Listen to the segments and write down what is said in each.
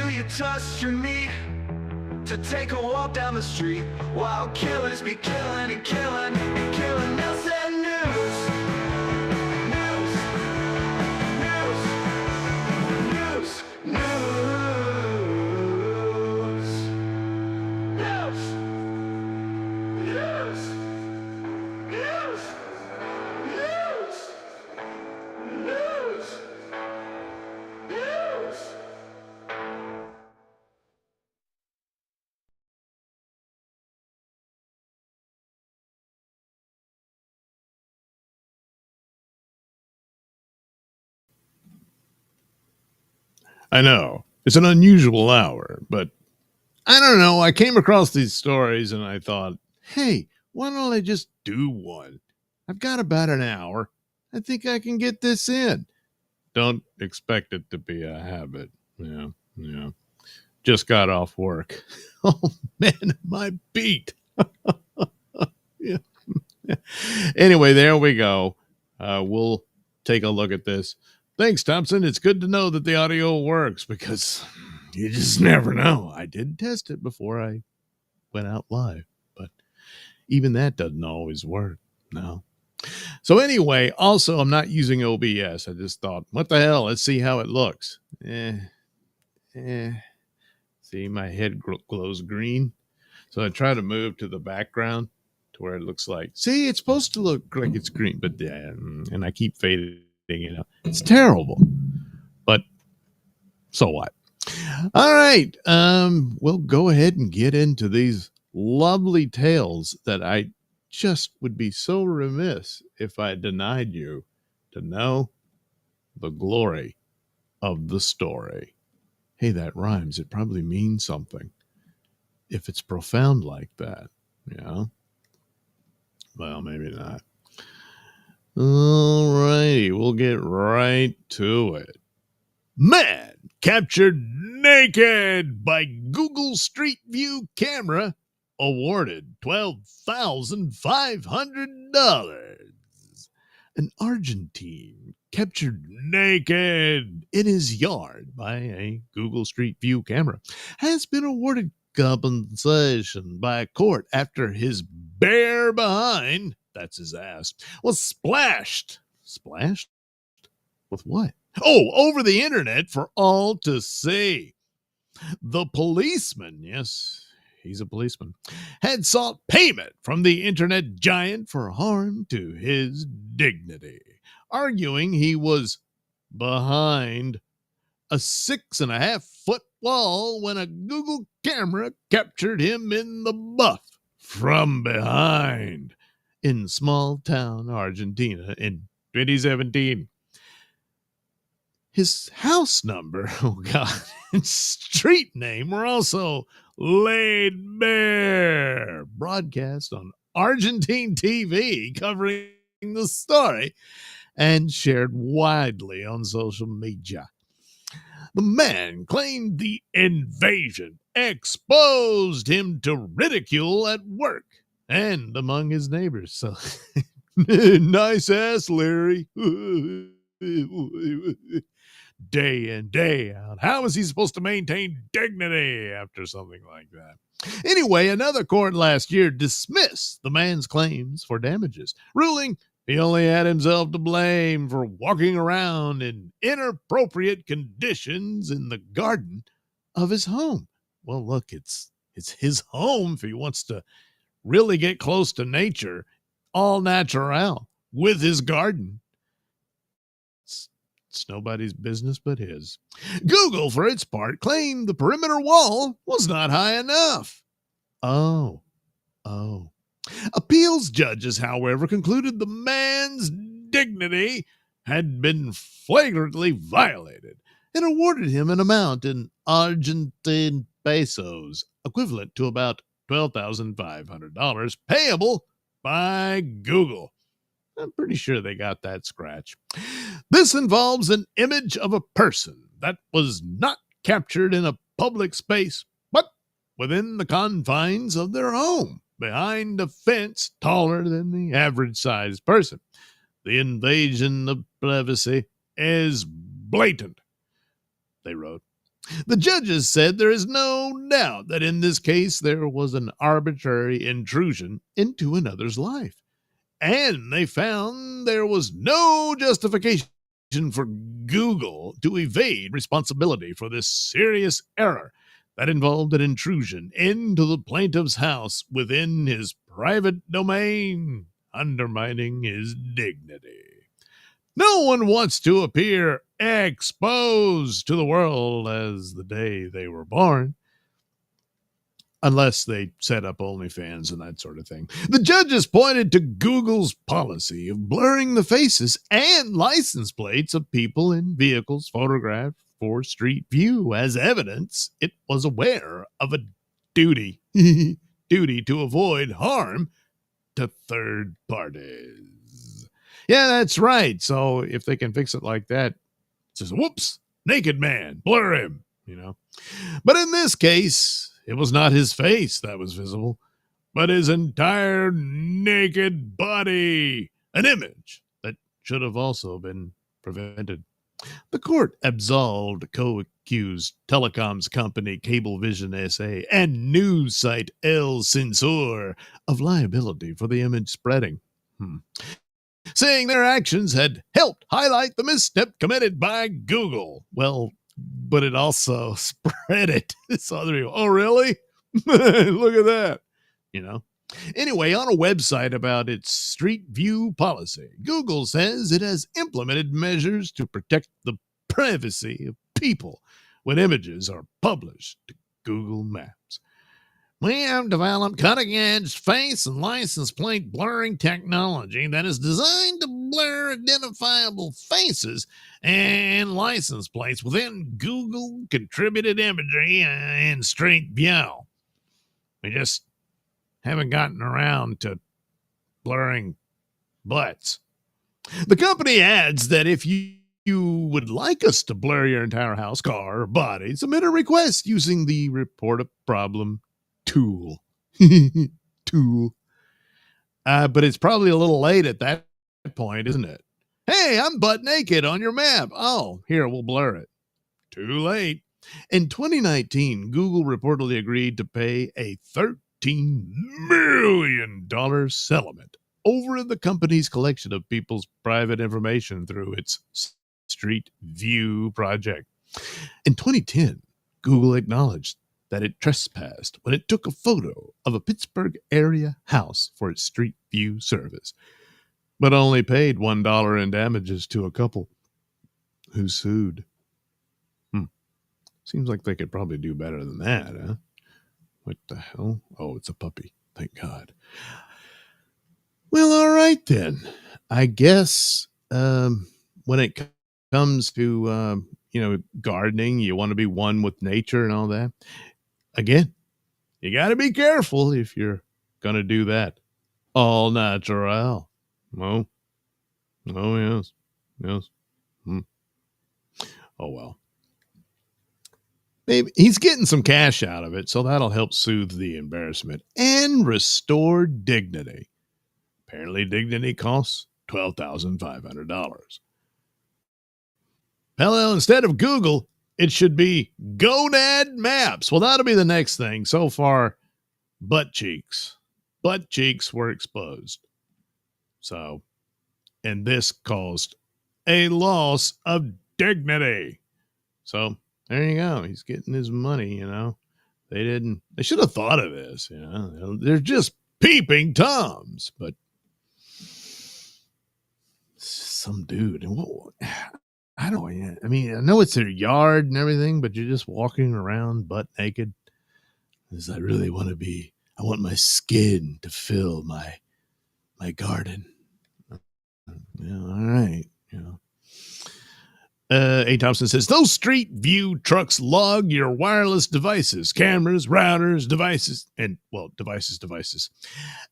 you trust your need to take a walk down the street while killers be killing and killing and killing? Nailsin News. News. News. I know it's an unusual hour, but I don't know. I came across these stories and I thought, hey, why don't I just do one? I've got about an hour. I think I can get this in. Don't expect it to be a habit. Yeah. Just got off work. Oh, man, my beat. Yeah. Anyway, there we go. We'll take a look at this. Thanks, Thompson. It's good to know that the audio works because you just never know. I did test it before I went out live, but even that doesn't always work. No. So anyway, also, I'm not using OBS. I just thought, what the hell? Let's see how it looks. See, my head glows green. So I try to move to the background to where it looks like, see, it's supposed to look like it's green, but and I keep fading it out. It's terrible. But so what? All right. We'll go ahead and get into these lovely tales that I just would be so remiss if I denied you to know the glory of the story. Hey, that rhymes. It probably means something if it's profound like that. Yeah. Well, maybe not. All righty, we'll get right to it. Man captured naked by Google Street View camera, awarded $12,500. An Argentine captured naked in his yard by a Google Street View camera has been awarded compensation by a court after his bare behind, that's his ass, was splashed with what? Oh, over the internet for all to see. The policeman, yes, he's a policeman, had sought payment from the internet giant for harm to his dignity, arguing he was behind a 6.5-foot wall when a Google camera captured him in the buff from behind in small town Argentina in 2017. His house number, oh God, and street name were also laid bare. Broadcast on Argentine TV covering the story and shared widely on social media. The man claimed the invasion exposed him to ridicule at work and among his neighbors. So, nice ass, Larry. Day in, day out. How is he supposed to maintain dignity after something like that? Anyway, another court last year dismissed the man's claims for damages, ruling he only had himself to blame for walking around in inappropriate conditions in the garden of his home. Well, look, it's his home if he wants to really get close to nature, all natural, with his garden. It's nobody's business but his. Google, for its part, claimed the perimeter wall was not high enough. Oh. Appeals judges, however, concluded the man's dignity had been flagrantly violated and awarded him an amount in Argentine pesos, equivalent to about $12,500, payable by Google. I'm pretty sure they got that scratch. This involves an image of a person that was not captured in a public space, but within the confines of their home, behind a fence taller than the average-sized person. The invasion of privacy is blatant, they wrote. The judges said there is no doubt that in this case there was an arbitrary intrusion into another's life. And they found there was no justification for Google to evade responsibility for this serious error that involved an intrusion into the plaintiff's house within his private domain, undermining his dignity. No one wants to appear exposed to the world as the day they were born, unless they set up OnlyFans and that sort of thing. The judges pointed to Google's policy of blurring the faces and license plates of people in vehicles photographed for street view as evidence it was aware of a duty duty to avoid harm to third parties. Yeah, that's right. So if they can fix it like that, it's just whoops, naked man, blur him, you know. But in this case, it was not his face that was visible, but his entire naked body, an image that should have also been prevented. The court absolved co-accused telecoms company Cablevision SA and news site El Censor of liability for the image spreading, saying their actions had helped highlight the misstep committed by Google. Well, but it also spread it. So there you go. Oh, really? Look at that. You know. Anyway, on a website about its Street View policy, Google says it has implemented measures to protect the privacy of people when images are published to Google Maps. We have developed cutting-edge face and license plate blurring technology that is designed to blur identifiable faces and license plates within Google contributed imagery in Street View. We just haven't gotten around to blurring butts. The company adds that if you would like us to blur your entire house, car, or body, submit a request using the Report a Problem tool. But it's probably a little late at that point, isn't it? Hey, I'm butt naked on your map. Oh, here, we'll blur it. Too late. In 2019, Google reportedly agreed to pay a $13 million settlement over the company's collection of people's private information through its Street View project. In 2010, Google acknowledged that it trespassed when it took a photo of a Pittsburgh area house for its Street View service, but only paid $1 in damages to a couple who sued. Seems like they could probably do better than that, huh? What the hell? Oh, it's a puppy. Thank God. Well, all right then. I guess when it comes to gardening, you want to be one with nature and all that. Again, you got to be careful if you're going to do that. All natural. Oh, yes. Oh, well. Maybe he's getting some cash out of it, so that'll help soothe the embarrassment and restore dignity. Apparently, dignity costs $12,500. Hello, instead of Google, it should be Gonad Maps. Well, that'll be the next thing. So far, butt cheeks. Butt cheeks were exposed. So, and this caused a loss of dignity. So, there you go. He's getting his money, you know. They should have thought of this, you know. They're just peeping Toms, but some dude. I don't know. I mean, I know it's their yard and everything, but you're just walking around butt naked. As I really want to be, I want my skin to fill my garden. Yeah, all right, you know. A. Thompson says, those Street View trucks log your wireless devices, cameras, routers, devices, and, well, devices.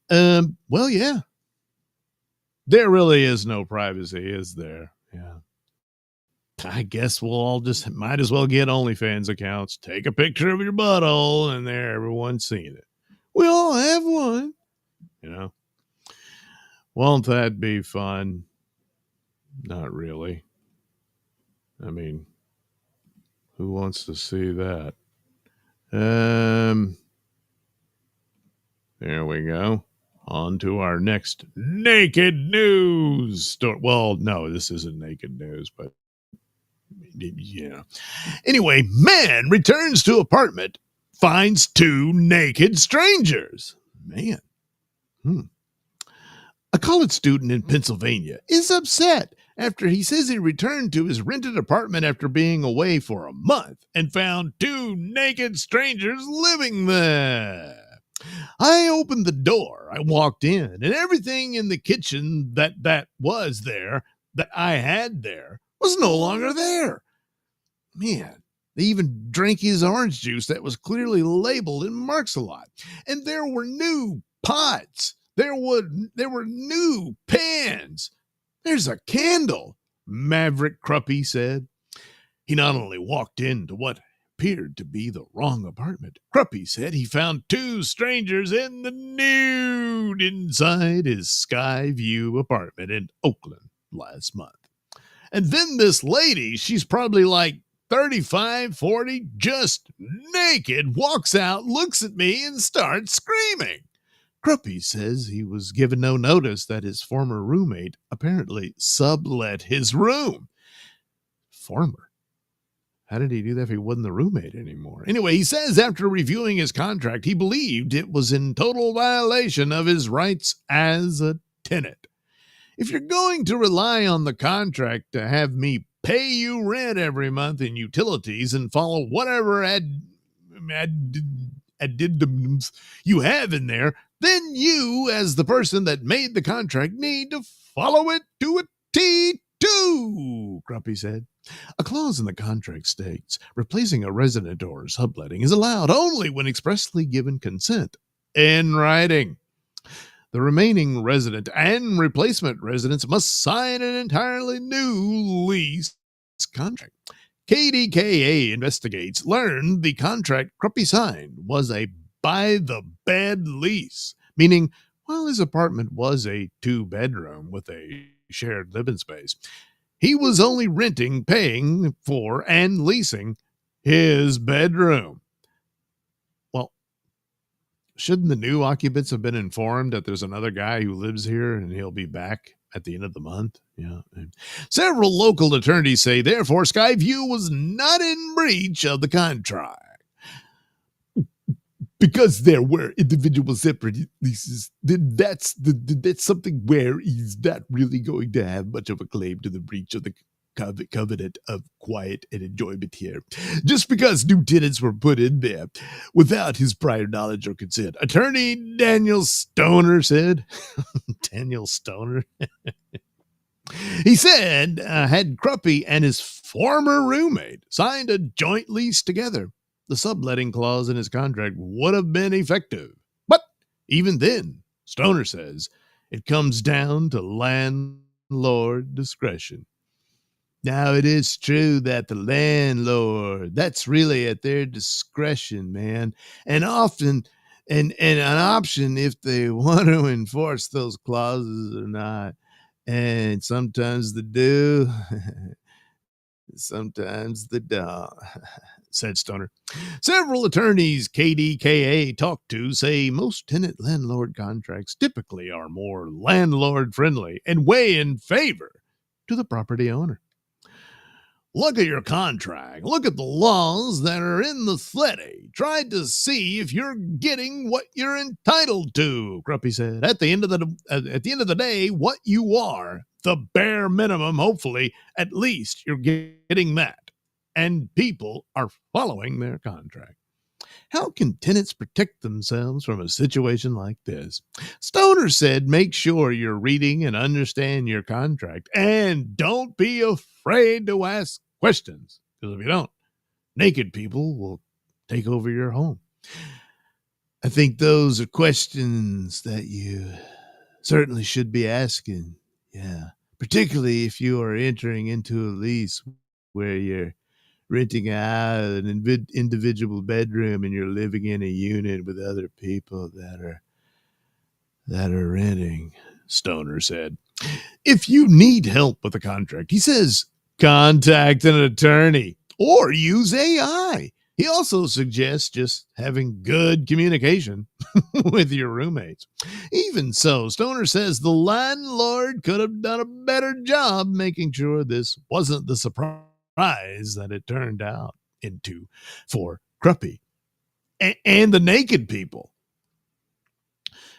Well, yeah. There really is no privacy, is there? Yeah. I guess we'll all just might as well get OnlyFans accounts. Take a picture of your butthole, and there, everyone's seeing it. We all have one. You know? Won't that be fun? Not really. I mean, Who wants to see that? There we go. On to our next naked news story. Well, no, this isn't naked news, but yeah. Anyway, man returns to apartment, finds two naked strangers. Man. A college student in Pennsylvania is upset after he says he returned to his rented apartment after being away for a month and found two naked strangers living there. I opened the door, I walked in, and everything in the kitchen that was there, that I had there, was no longer there. Man, they even drank his orange juice that was clearly labeled and marks a lot. And there were new pots. There were new pans. There's a candle, Maverick Cruppy said. He not only walked into what appeared to be the wrong apartment. Cruppy said he found two strangers in the nude inside his Skyview apartment in Oakland last month. And then this lady, she's probably like 35, 40, just naked, walks out, looks at me, and starts screaming. Cruppy says he was given no notice that his former roommate apparently sublet his room. Former? How did he do that if he wasn't the roommate anymore? Anyway, he says after reviewing his contract, he believed it was in total violation of his rights as a tenant. If you're going to rely on the contract to have me pay you rent every month and utilities and follow whatever addendums you have in there, then you, as the person that made the contract, need to follow it to a T too, Grumpy said. A clause in the contract states replacing a resident or subletting is allowed only when expressly given consent in writing. The remaining resident and replacement residents must sign an entirely new lease contract. KDKA investigates learned the contract Cruppy signed was a by-the-bed lease, meaning while his apartment was a two-bedroom with a shared living space, he was only renting, paying for, and leasing his bedroom. Well, shouldn't the new occupants have been informed that there's another guy who lives here and he'll be back at the end of the month? Yeah. Several local attorneys say, therefore, Skyview was not in breach of the contract. Because there were individual separate leases, then that's something where he's not really going to have much of a claim to the breach of the covenant of quiet and enjoyment here. Just because new tenants were put in there without his prior knowledge or consent. Attorney Daniel Stoner said. Daniel Stoner? He said had Cruppy and his former roommate signed a joint lease together, the subletting clause in his contract would have been effective. But even then, Stoner says, it comes down to landlord discretion. Now, it is true that the landlord, that's really at their discretion, man. And often, and an option if they want to enforce those clauses or not. And sometimes they do. Sometimes they don't, said Stoner. Several attorneys KDKA talked to say most tenant-landlord contracts typically are more landlord-friendly and weigh in favor to the property owner. Look at your contract. Look at the laws that are in the sledding. Try to see if you're getting what you're entitled to, Cruppy said. At the end of the day, what you are, the bare minimum, hopefully, at least you're getting that. And people are following their contract. How can tenants protect themselves from a situation like this? Stoner said, make sure you're reading and understand your contract and don't be afraid to ask questions. Because if you don't, naked people will take over your home. I think those are questions that you certainly should be asking. Yeah. Particularly if you are entering into a lease where you're renting out an individual bedroom and you're living in a unit with other people that are renting, Stoner said. If you need help with a contract, he says, contact an attorney or use AI. He also suggests just having good communication with your roommates. Even so, Stoner says the landlord could have done a better job making sure this wasn't the surprise that it turned out into for Cruppy and the naked people.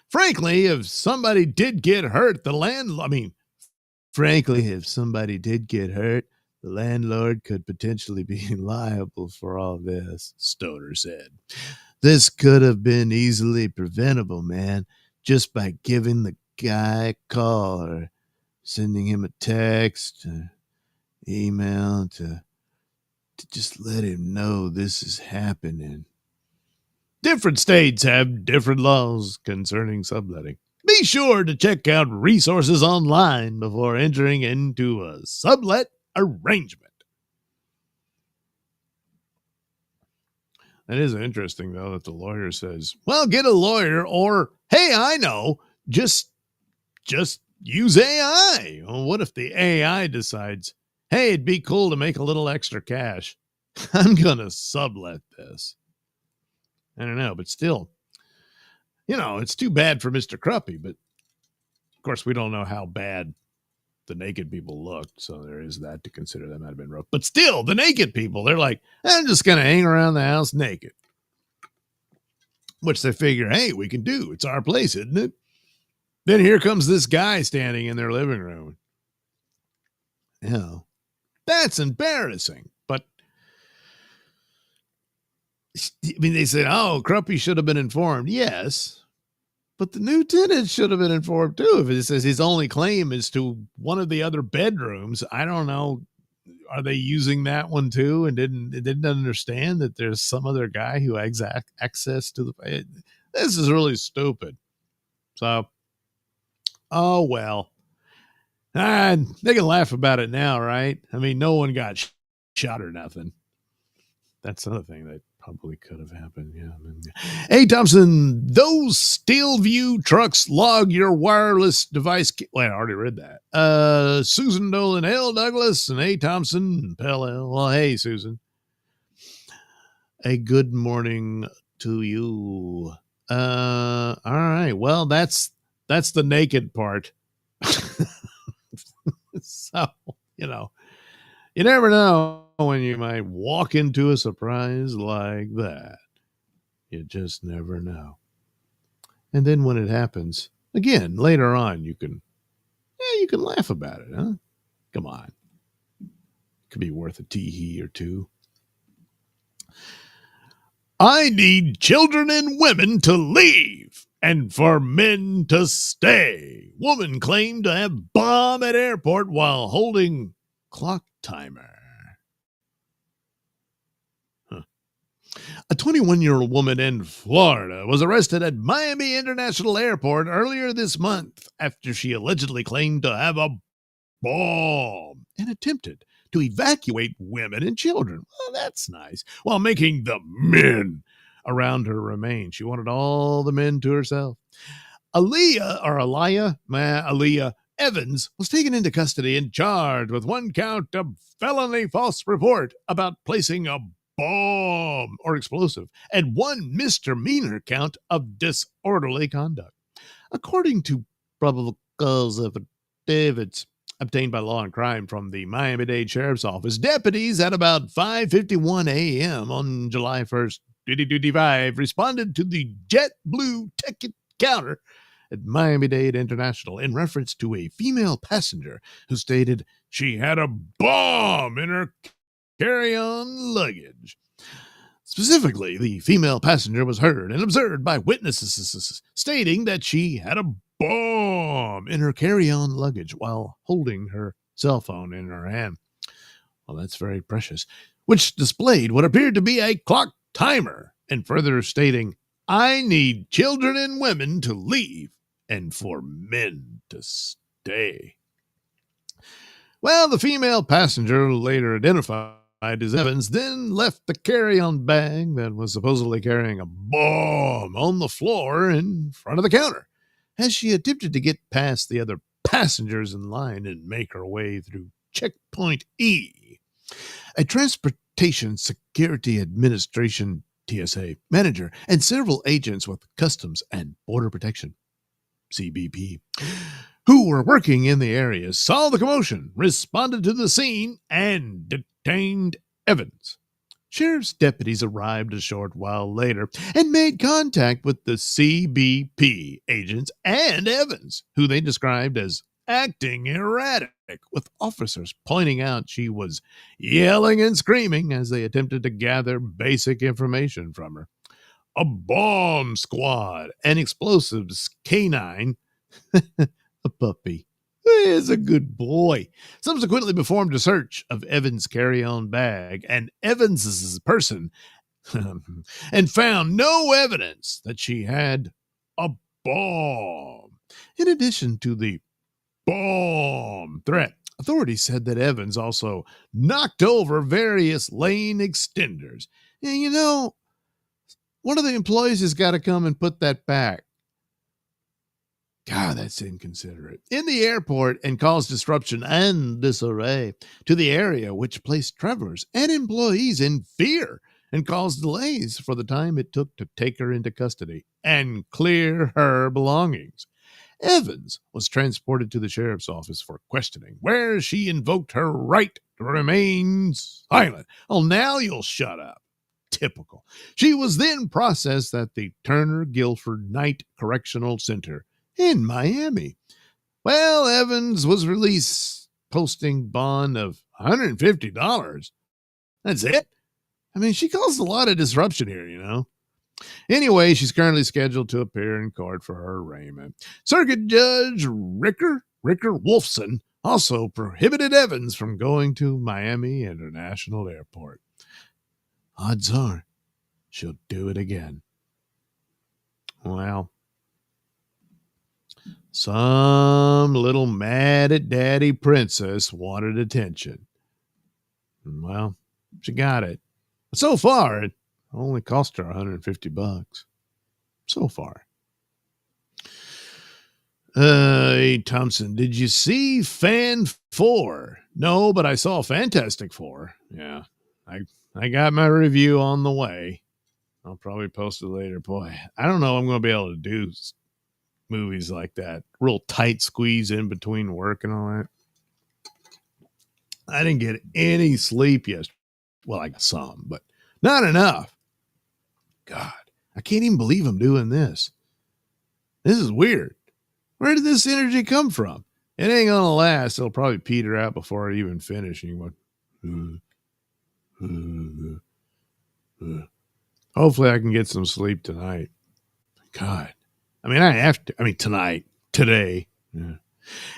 Frankly, if somebody did get hurt, if somebody did get hurt, the landlord could potentially be liable for all this, Stoner said. This could have been easily preventable, man, just by giving the guy a call or sending him a text or email to just let him know this is happening. Different states have different laws concerning subletting. Be sure to check out resources online before entering into a sublet arrangement. That is interesting, though, that the lawyer says, well, get a lawyer, or, hey, I know, just use AI. Well, what if the AI decides, hey, it'd be cool to make a little extra cash? I'm going to sublet this. I don't know, but still, it's too bad for Mr. Cruppy, but of course we don't know how bad the naked people looked, so there is that to consider. That might have been rough. But still, the naked people, they're like, I'm just going to hang around the house naked. Which they figure, hey, we can do. It's our place, isn't it? Then here comes this guy standing in their living room. That's embarrassing. But they said, oh, Cruppy should have been informed. Yes, but the new tenant should have been informed too. If it says his only claim is to one of the other bedrooms, I don't know. Are they using that one too? And didn't understand that there's some other guy who has access to the. This is really stupid. So, oh well. They can laugh about it now, right? I mean, no one got shot or nothing. That's another thing that probably could have happened. Yeah. Hey, Thompson, those Steelview trucks log your wireless device. Well, I already read that. Susan Dolan, L. Douglas, and A. Thompson, Pell. Well, hey, Susan. A good morning to you. All right. Well, that's the naked part. So, you never know when you might walk into a surprise like that. You just never know. And then when it happens, again, later on, you can laugh about it, huh? Come on. Could be worth a tee-hee or two. I need children and women to leave and for men to stay. Woman claimed to have bomb at airport while holding clock timer. A 21-year-old woman in Florida was arrested at Miami International Airport earlier this month after she allegedly claimed to have a bomb and attempted to evacuate women and children. Well, that's nice. While making the men around her remain. She wanted all the men to herself. Aaliyah Evans was taken into custody and charged with one count of felony false report about placing a bomb or explosive and one misdemeanor count of disorderly conduct. According to probable cause affidavits obtained by Law and Crime from the Miami-Dade Sheriff's Office, deputies at about 5:51 a.m. on July 1st, 2025 responded to the JetBlue ticket counter at Miami-Dade International in reference to a female passenger who stated she had a bomb in her carry-on luggage. Specifically, the female passenger was heard and observed by witnesses stating that she had a bomb in her carry-on luggage while holding her cell phone in her hand. Well, that's very precious, which displayed what appeared to be a clock timer, and further stating, I need children and women to leave and for men to stay. Well, the female passenger, later identified as Evans, then left the carry-on bag that was supposedly carrying a bomb on the floor in front of the counter as she attempted to get past the other passengers in line and make her way through checkpoint E. A transportation Transportation Security Administration TSA manager and several agents with Customs and Border Protection CBP who were working in the area saw the commotion, responded to the scene, and detained Evans. Sheriff's deputies arrived a short while later and made contact with the CBP agents and Evans, who they described as acting erratic, with officers pointing out she was yelling and screaming as they attempted to gather basic information from her. A bomb squad, an explosives canine, a puppy, is a good boy, subsequently performed a search of Evans' carry-on bag and Evans's person and found no evidence that she had a bomb. In addition to the bomb threat, authorities said that Evans also knocked over various lane extenders. And you know, one of the employees has got to come and put that back. God, that's inconsiderate. In the airport and caused disruption and disarray to the area, which placed travelers and employees in fear and caused delays for the time it took to take her into custody and clear her belongings. Evans was transported to the sheriff's office for questioning, where she invoked her right to remain silent. Oh, now you'll shut up. Typical. She was then processed at the Turner Guilford Night Correctional Center in Miami. Well, Evans was released, posting bond of $150. That's it. I mean, she caused a lot of disruption here, you know. Anyway, she's currently scheduled to appear in court for her arraignment. Circuit Judge Ricker Wolfson also prohibited Evans from going to Miami International Airport. Odds are she'll do it again. Well, some little mad at daddy princess wanted attention. Well, she got it. But so far, it only cost her $150. So far. Hey, Thompson, did you see Fan 4? No, but I saw Fantastic Four. Yeah, I got my review on the way. I'll probably post it later. Boy, I don't know if I'm going to be able to do movies like that. Real tight squeeze in between work and all that. I didn't get any sleep yesterday. Well, I got some, but not enough. God, I can't even believe I'm doing this. This is weird. Where did this energy come from? It ain't going to last. It'll probably peter out before I even finish. And you go, hopefully I can get some sleep tonight. God. I mean, I have to. I mean, today. Yeah.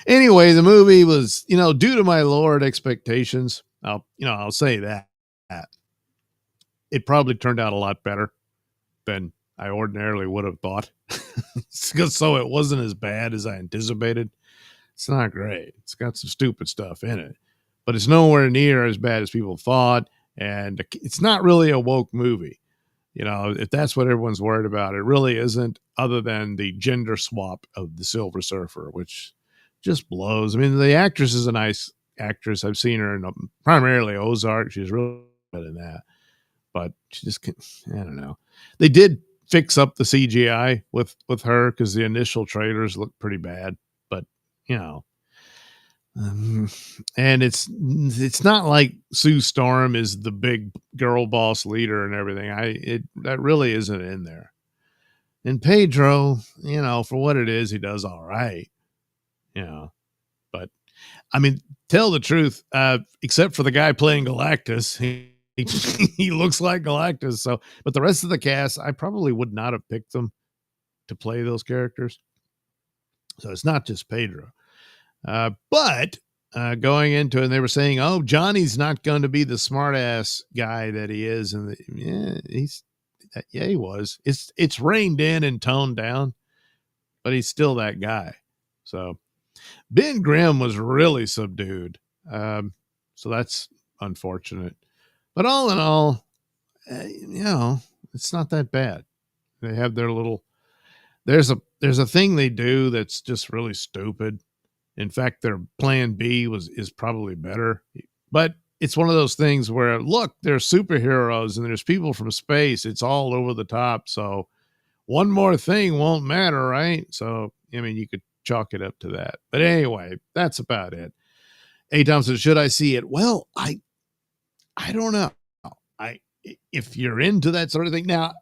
Anyway, the movie was, due to my lowered expectations. I'll say that it probably turned out a lot better than I ordinarily would have thought. So it wasn't as bad as I anticipated. It's not great. It's got some stupid stuff in it, but it's nowhere near as bad as people thought. And it's not really a woke movie. If that's what everyone's worried about, it really isn't, other than the gender swap of the Silver Surfer, which just blows. I mean, the actress is a nice actress. I've seen her in primarily Ozark. She's really good in that. But she just can't, I don't know. They did fix up the CGI with her because the initial trailers looked pretty bad. But, and it's not like Sue Storm is the big girl boss leader and everything. That really isn't in there. And Pedro, for what it is, he does all right. But I mean, tell the truth, except for the guy playing Galactus, he looks like Galactus. So, but the rest of the cast, I probably would not have picked them to play those characters. So it's not just Pedro. But going into it, and they were saying, "Oh, Johnny's not going to be the smartass guy that he is," and he was. It's reined in and toned down, but he's still that guy. So Ben Grimm was really subdued. So that's unfortunate. But all in all, it's not that bad. They have their little. There's a thing they do that's just really stupid. In fact, their plan B is probably better, but it's one of those things where, look, there's superheroes and there's people from space. It's all over the top. So one more thing won't matter, right? So, I mean, you could chalk it up to that. But anyway, that's about it. A. Thompson, should I see it? Well, I don't know. If you're into that sort of thing. Now,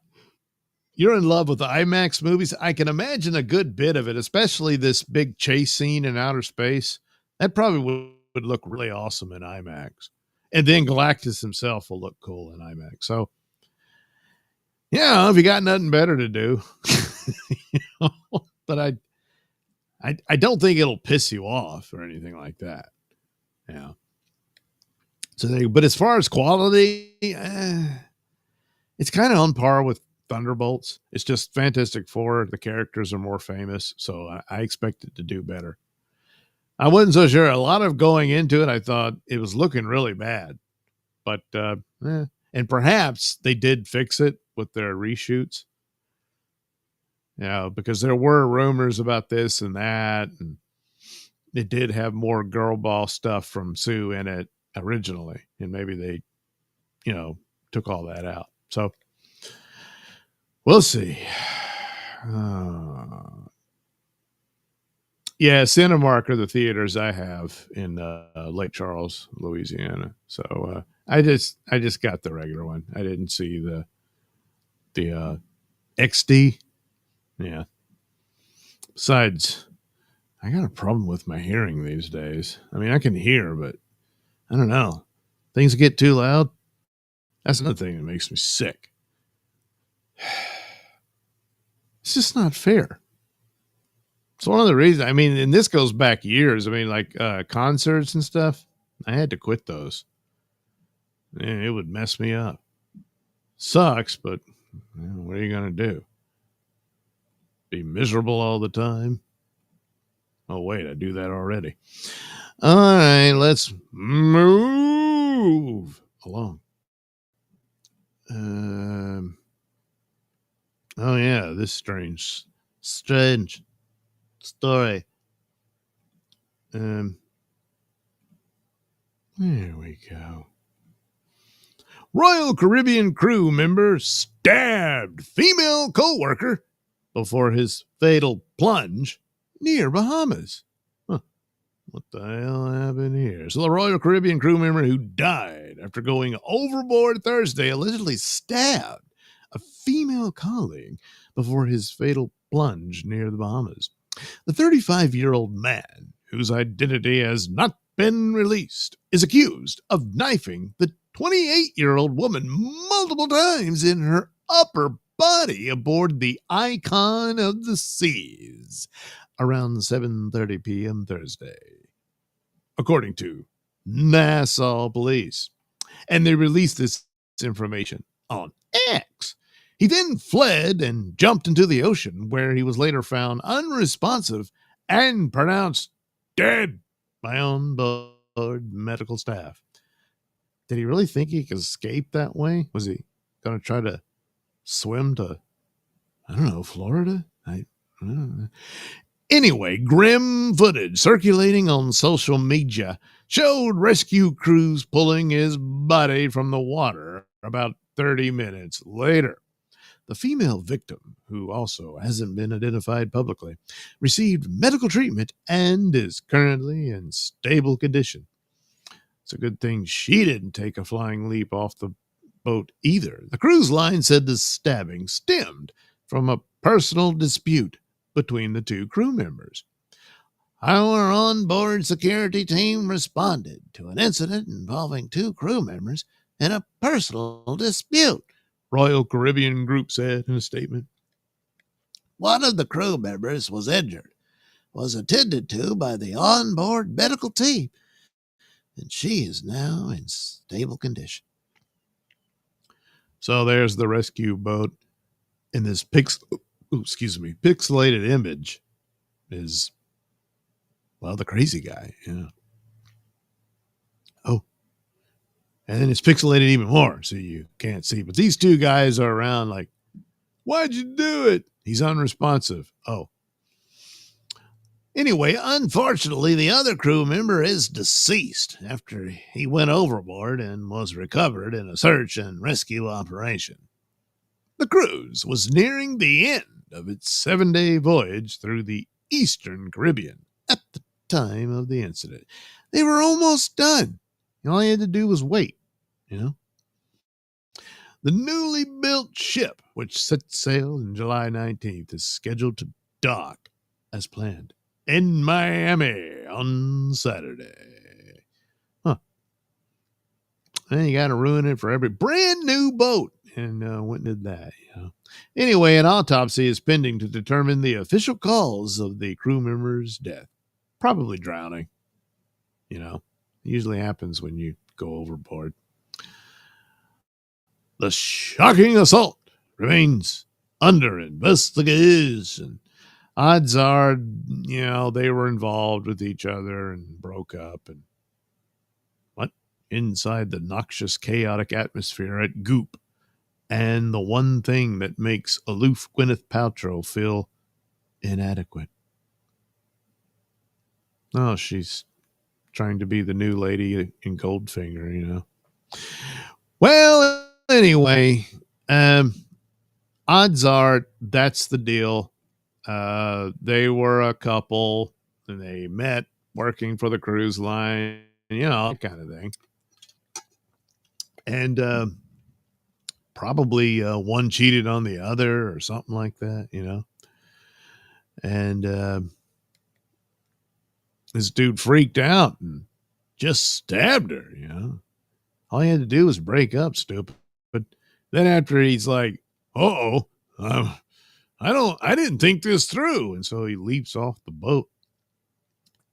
you're in love with the IMAX movies. I can imagine a good bit of it, especially this big chase scene in outer space. That probably would look really awesome in IMAX. And then Galactus himself will look cool in IMAX. So, yeah, if you got nothing better to do, but I don't think it'll piss you off or anything like that. Yeah. So, but as far as quality, it's kind of on par with Thunderbolts. It's just Fantastic Four. The characters are more famous, so I expect it to do better. I wasn't so sure. A lot of going into it, I thought it was looking really bad, but and perhaps they did fix it with their reshoots. Because there were rumors about this and that, and it did have more girl boss stuff from Sue in it originally, and maybe they, took all that out. So we'll see. Yeah, Cinemark are the theaters I have in Lake Charles, Louisiana. So I just got the regular one. I didn't see the XD. Yeah. Besides, I got a problem with my hearing these days. I mean, I can hear, but I don't know. Things get too loud. That's another thing that makes me sick. It's just not fair. It's one of the reasons. I mean, and this goes back years. I mean, like concerts and stuff. I had to quit those. Man, it would mess me up. Sucks, but what are you going to do? Be miserable all the time? Oh, wait, I do that already. All right, let's move along. Oh, yeah, this strange story. There we go. Royal Caribbean crew member stabbed female co-worker before his fatal plunge near Bahamas. Huh. What the hell happened here? So the Royal Caribbean crew member who died after going overboard Thursday allegedly stabbed a female colleague before his fatal plunge near the Bahamas. The 35-year-old man, whose identity has not been released, is accused of knifing the 28-year-old woman multiple times in her upper body aboard the Icon of the Seas around 7:30 p.m. Thursday, according to Nassau Police. And they released this information on X. He then fled and jumped into the ocean, where he was later found unresponsive and pronounced dead by onboard medical staff. Did he really think he could escape that way? Was he going to try to swim to, I don't know, Florida? I don't know. Anyway, grim footage circulating on social media showed rescue crews pulling his body from the water about 30 minutes later. The female victim, who also hasn't been identified publicly, received medical treatment and is currently in stable condition. It's a good thing she didn't take a flying leap off the boat either. The cruise line said the stabbing stemmed from a personal dispute between the two crew members. Our onboard security team responded to an incident involving two crew members in a personal dispute, Royal Caribbean Group said in a statement. One of the crew members was injured, was attended to by the onboard medical team, and she is now in stable condition. So there's the rescue boat, and this pixelated image is, well, the crazy guy. Yeah. Oh, and then it's pixelated even more, so you can't see. But these two guys are around like, why'd you do it? He's unresponsive. Oh. Anyway, unfortunately, the other crew member is deceased after he went overboard and was recovered in a search and rescue operation. The cruise was nearing the end of its 7-day voyage through the Eastern Caribbean at the time of the incident. They were almost done. All you had to do was wait, you know. The newly built ship, which set sail on July 19th, is scheduled to dock as planned in Miami on Saturday. Huh. And you got to ruin it for every brand new boat. And went and did that, you know. Anyway, an autopsy is pending to determine the official cause of the crew member's death. Probably drowning. You know, it usually happens when you go overboard. The shocking assault remains under investigation. Odds are, you know, they were involved with each other and broke up. And what? Inside the noxious, chaotic atmosphere at Goop. And the one thing that makes aloof Gwyneth Paltrow feel inadequate. Oh, she's trying to be the new lady in Goldfinger, you know. Well, anyway, odds are that's the deal. They were a couple and they met working for the cruise line, you know, that kind of thing. And probably one cheated on the other or something like that, you know. And this dude freaked out and just stabbed her, you know. All he had to do was break up, stupid. But then after he's like, I didn't think this through. And so he leaps off the boat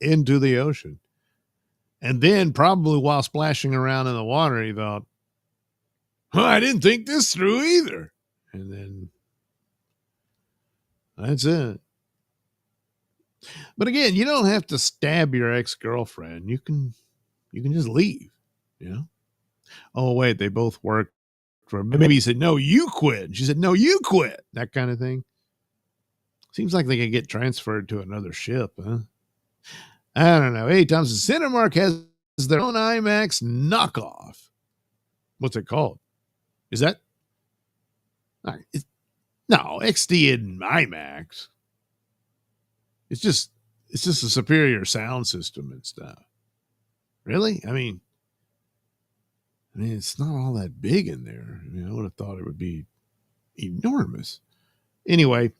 into the ocean. And then probably while splashing around in the water, he thought, I didn't think this through either. And then that's it. But again, you don't have to stab your ex-girlfriend. You can just leave, you know? Oh, wait, they both worked for, maybe he said, no, you quit. She said, no, you quit. That kind of thing. Seems like they could get transferred to another ship, huh? I don't know. Hey, Thompson, Cinemark has their own IMAX knockoff. What's it called? Is that? No, XD and IMAX. It's just a superior sound system and stuff. Really? I mean, it's not all that big in there. I mean, I would have thought it would be enormous. Anyway,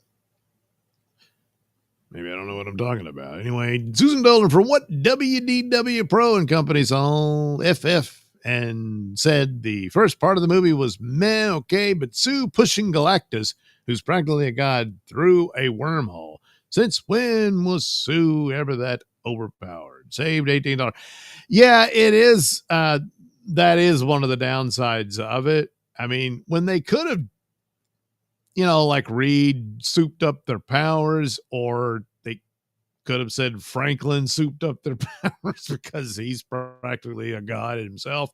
maybe I don't know what I'm talking about. Anyway, Susan Dolan for what WDW Pro and Company saw FF and said the first part of the movie was meh, okay, but Sue pushing Galactus, who's practically a god, through a wormhole. Since when was Sue ever that overpowered? Saved $18. Yeah, it is. That is one of the downsides of it. I mean, when they could have, you know, like Reed souped up their powers, or they could have said Franklin souped up their powers because he's practically a god himself.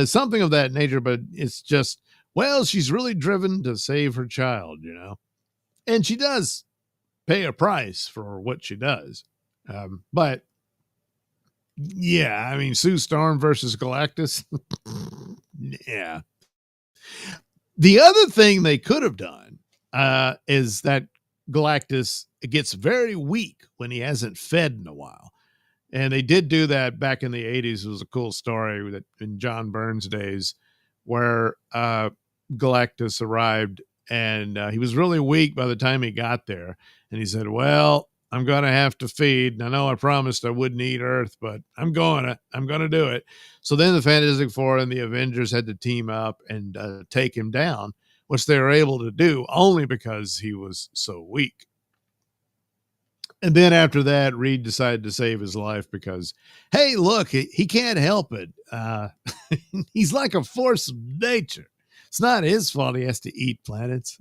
Something of that nature, but it's just, well, she's really driven to save her child, you know, and she does pay a price for what she does. But yeah, I mean, Sue Storm versus Galactus. Yeah. The other thing they could have done is that Galactus gets very weak when he hasn't fed in a while. And they did do that back in the 80s. It was a cool story that in John Burns' days where Galactus arrived and he was really weak by the time he got there. And he said, well, I'm going to have to feed. And I know I promised I wouldn't eat Earth, but I'm going to do it. So then the Fantastic Four and the Avengers had to team up and take him down, which they were able to do only because he was so weak. And then after that, Reed decided to save his life because, hey, look, he can't help it. He's like a force of nature. It's not his fault he has to eat planets.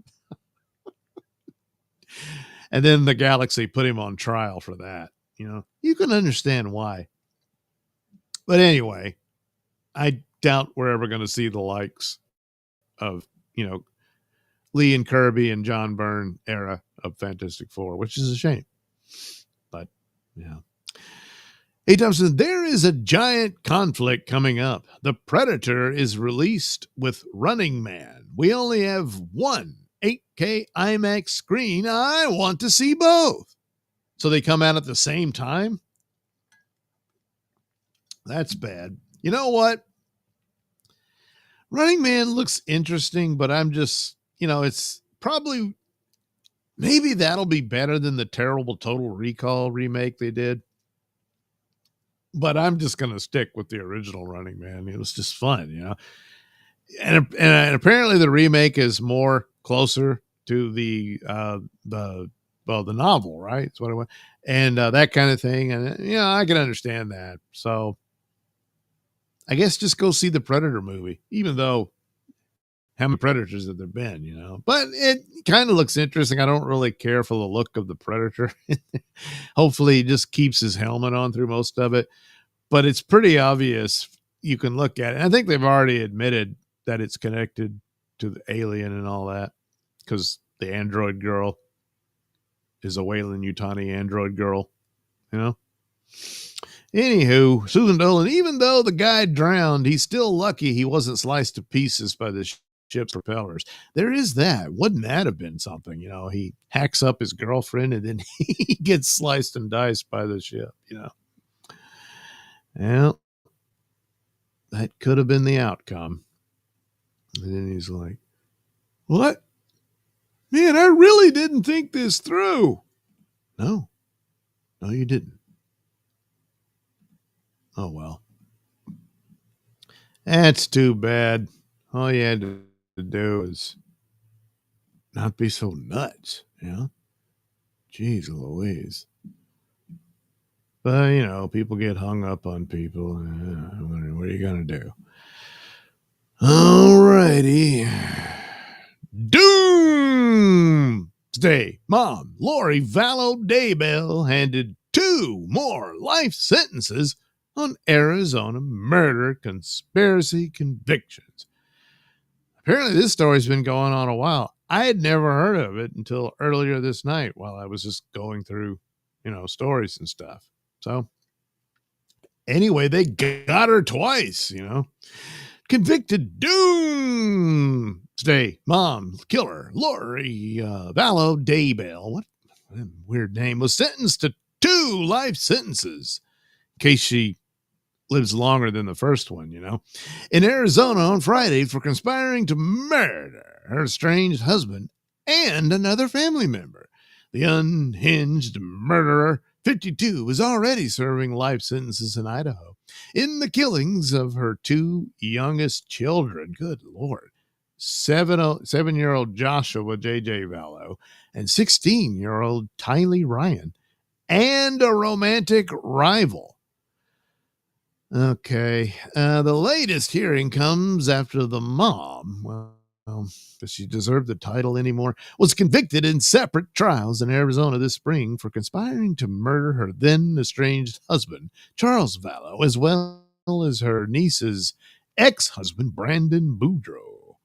And then the galaxy put him on trial for that. You know, you can understand why. But anyway, I doubt we're ever going to see the likes of, you know, Lee and Kirby and John Byrne era of Fantastic Four, which is a shame. But Yeah. Hey, Thompson, there is a giant conflict coming up. The Predator is released with Running Man. We only have one 8K IMAX screen. I want to see both. So they come out at the same time? That's bad. You know what? Running Man looks interesting, but I'm just, it's probably, maybe that'll be better than the terrible Total Recall remake they did. But I'm just going to stick with the original Running Man. It was just fun. And apparently the remake is more closer to the novel, right? That's what it was. And that kind of thing. And, I can understand that. So I guess just go see the Predator movie, even though how many Predators have there been, but it kind of looks interesting. I don't really care for the look of the Predator. Hopefully he just keeps his helmet on through most of it, but it's pretty obvious. You can look at it. I think they've already admitted that it's connected to the alien and all that, because the android girl is a Weyland-Yutani android girl, Anywho, Susan Dolan, even though the guy drowned, he's still lucky he wasn't sliced to pieces by the ship's propellers. There is that. Wouldn't that have been something? He hacks up his girlfriend and then he gets sliced and diced by the ship, Well, that could have been the outcome. And then he's like, what? Man, I really didn't think this through. No, you didn't. Oh, well. That's too bad. All you had to do is not be so nuts, Jeez Louise. But, people get hung up on people. What are you going to do? All righty. Doomsday Mom Lori Vallow Daybell handed 2 more life sentences on Arizona murder conspiracy convictions. Apparently this story's been going on a while. I had never heard of it until earlier this night while I was just going through, stories and stuff. So anyway, they got her twice, Convicted doomsday mom killer Lori Vallow Daybell, what a weird name, was sentenced to 2 life sentences in case she lives longer than the first one, in Arizona on Friday for conspiring to murder her estranged husband and another family member. The unhinged murderer, 52, is already serving life sentences in Idaho in the killings of her 2 youngest children. Good Lord. 7-year-old Joshua J.J. Vallow and 16-year-old Tylee Ryan, and a romantic rival. Okay. The latest hearing comes after the mom, does she deserve the title anymore, was convicted in separate trials in Arizona this spring for conspiring to murder her then estranged husband, Charles Vallow, as well as her niece's ex-husband, Brandon Boudreaux.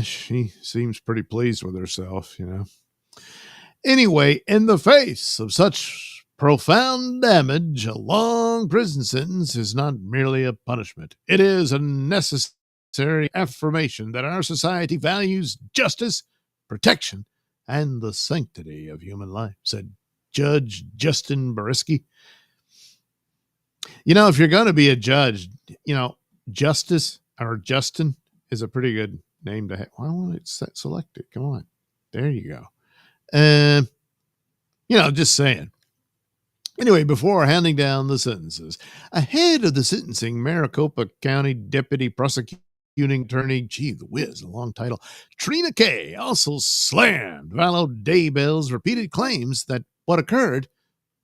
She seems pretty pleased with herself, Anyway, in the face of such profound damage, a long prison sentence is not merely a punishment. It is a necessary affirmation that our society values justice, protection, and the sanctity of human life, said Judge Justin Bariski. If you're going to be a judge, Justice or Justin is a pretty good name to have. Why won't it select it? Come on. There you go. Just saying. Anyway, before handing down the sentences, ahead of the sentencing, Maricopa County Deputy Prosecuting Attorney, gee whiz, a long title, Trina Kay also slammed Vallow Daybell's repeated claims that what occurred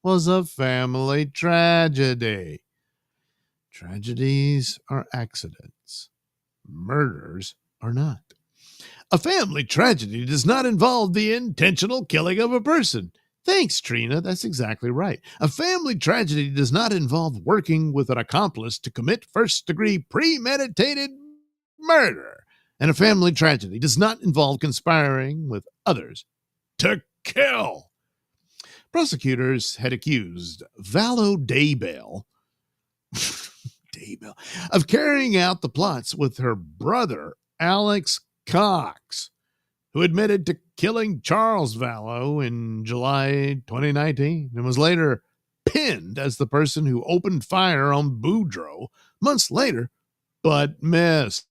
was a family tragedy. Tragedies are accidents. Murders are not. A family tragedy does not involve the intentional killing of a person. Thanks, Trina. That's exactly right. A family tragedy does not involve working with an accomplice to commit first-degree premeditated murder. And a family tragedy does not involve conspiring with others to kill. Prosecutors had accused Vallow Daybell Daybell of carrying out the plots with her brother, Alex Cox, who admitted to killing Charles Vallow in July 2019 and was later pinned as the person who opened fire on Boudreaux months later, but missed.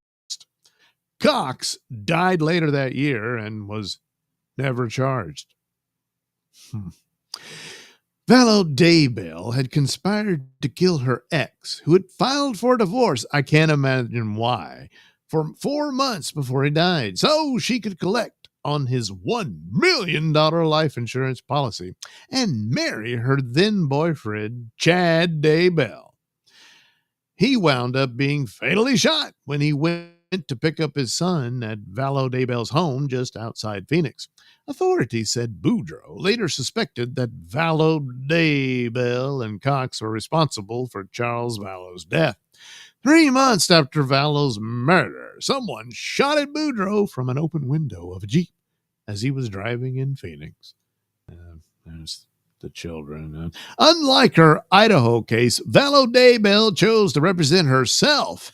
Cox died later that year and was never charged. Vallow Daybell had conspired to kill her ex, who had filed for divorce, I can't imagine why, for 4 months before he died, so she could collect on his $1 million life insurance policy and marry her then boyfriend, Chad Daybell. He wound up being fatally shot when he went to pick up his son at Vallow Daybell's home just outside Phoenix. Authorities said Boudreaux later suspected that Vallow Daybell and Cox were responsible for Charles Vallow's death. 3 months after Vallow's murder, someone shot at Boudreaux from an open window of a Jeep as he was driving in Phoenix. There's the children. Unlike her Idaho case, Vallow Daybell chose to represent herself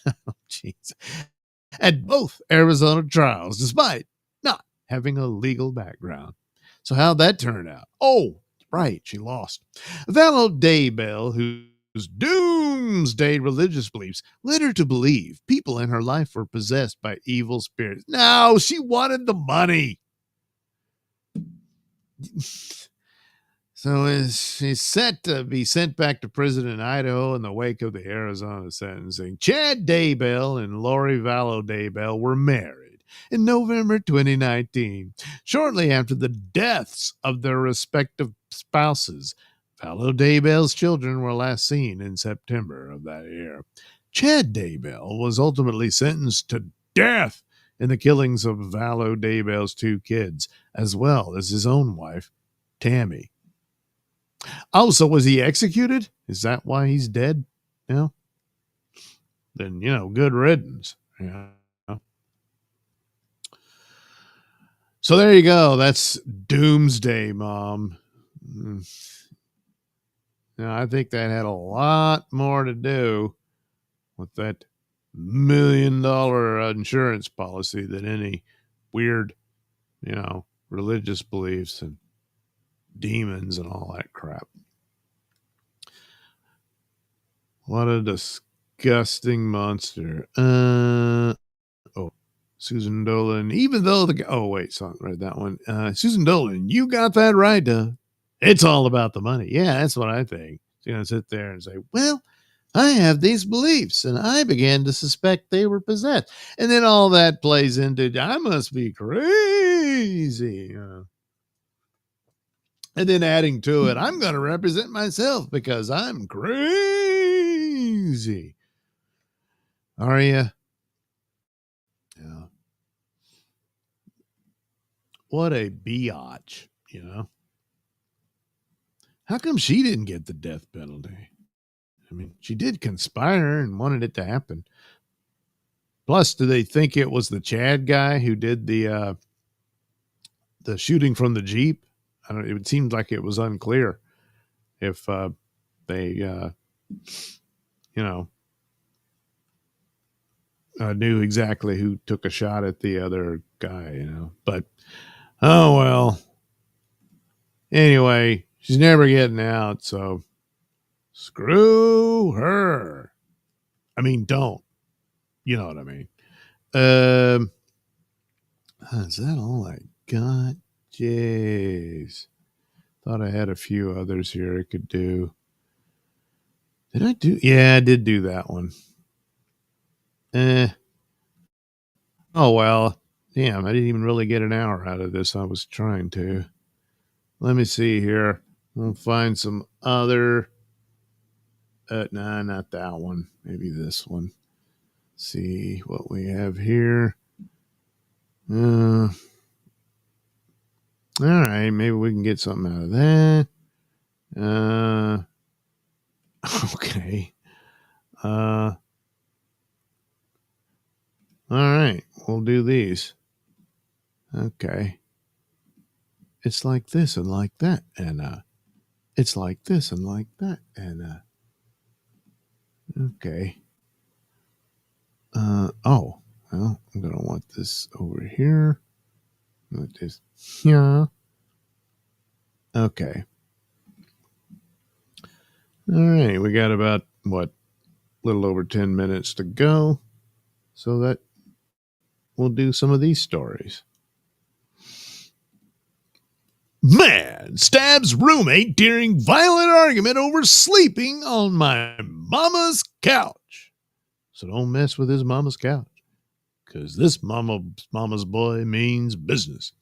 at both Arizona trials, despite not having a legal background. So how'd that turn out? Oh, right, she lost. Vallow Daybell, whose doomsday religious beliefs led her to believe people in her life were possessed by evil spirits. No, she wanted the money. So she's set to be sent back to prison in Idaho in the wake of the Arizona sentencing. Chad Daybell and Lori Vallow Daybell were married in November 2019, shortly after the deaths of their respective spouses. Vallow Daybell's children were last seen in September of that year. Chad Daybell was ultimately sentenced to death in the killings of Vallow Daybell's 2 kids, as well as his own wife, Tammy. Oh, so was he executed? Is that why he's dead? Yeah. Then, good riddance. Yeah. So there you go. That's Doomsday Mom. Now, I think that had a lot more to do with that $1 million insurance policy than any weird, religious beliefs and demons and all that crap. What a disgusting monster. Susan Dolan, even though read that one. Susan Dolan, you got that right, it's all about the money. Yeah, that's what I think. She's going to sit there and say, well, I have these beliefs, and I began to suspect they were possessed. And then all that plays into, I must be crazy. And then adding to it, I'm going to represent myself because I'm crazy. Are you? Yeah. What a biatch, How come she didn't get the death penalty? I mean, she did conspire and wanted it to happen. Plus, do they think it was the Chad guy who did the shooting from the Jeep? I don't. It seemed like it was unclear if they, knew exactly who took a shot at the other guy. But oh well. Anyway, she's never getting out, so screw her. I mean, don't. You know what I mean? Is that all I got? Jeez. Thought I had a few others here I could do. Did I do? Yeah, I did do that one. Oh, well. Damn, I didn't even really get an hour out of this. I was trying to. Let me see here. We'll find some other. Nah, not that one. Maybe this one. See what we have here. All right, maybe we can get something out of that. Okay. All right, we'll do these. Okay. It's like this and like that. And it's like this and like that. And, okay. Oh, well, I'm going to want this over here. Like this. Yeah. Okay. All right. We got about, what, a little over 10 minutes to go. So that we'll do some of these stories. Man stabs roommate during violent argument over sleeping on my mama's couch. So don't mess with his mama's couch, because this mama's boy means business.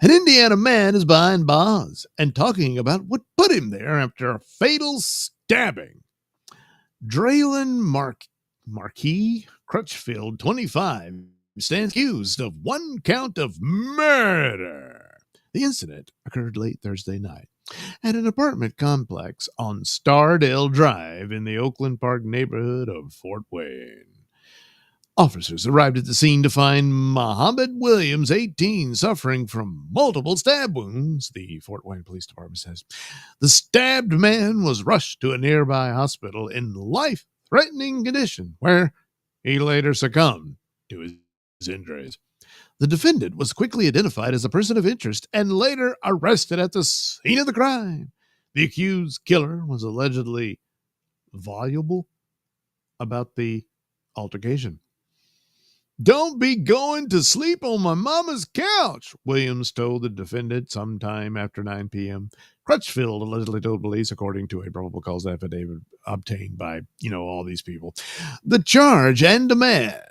An Indiana man is behind bars and talking about what put him there after a fatal stabbing. Draylon Marquis Crutchfield, 25, stands accused of one count of murder. The incident occurred late Thursday night at an apartment complex on Stardale Drive in the Oakland Park neighborhood of Fort Wayne. Officers arrived at the scene to find Muhammad Williams, 18, suffering from multiple stab wounds, the Fort Wayne Police Department says. The stabbed man was rushed to a nearby hospital in life-threatening condition, where he later succumbed to his injuries. The defendant was quickly identified as a person of interest and later arrested at the scene of the crime. The accused killer was allegedly voluble about the altercation. Don't be going to sleep on my mama's couch, Williams told the defendant sometime after 9 p.m. Crutchfield allegedly told police, according to a probable cause affidavit obtained by, all these people. This charge and demand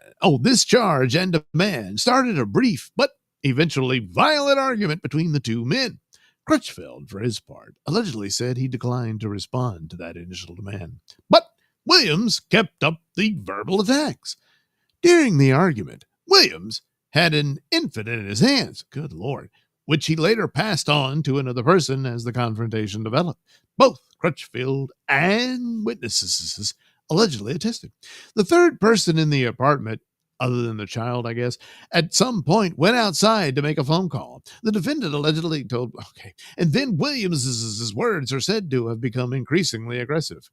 started a brief but eventually violent argument between the two men. Crutchfield, for his part, allegedly said he declined to respond to that initial demand. But Williams kept up the verbal attacks. During the argument, Williams had an infant in his hands, good Lord, which he later passed on to another person as the confrontation developed. Both Crutchfield and witnesses allegedly attested. The third person in the apartment, other than the child, I guess, at some point went outside to make a phone call. The defendant allegedly told, and then Williams' words are said to have become increasingly aggressive.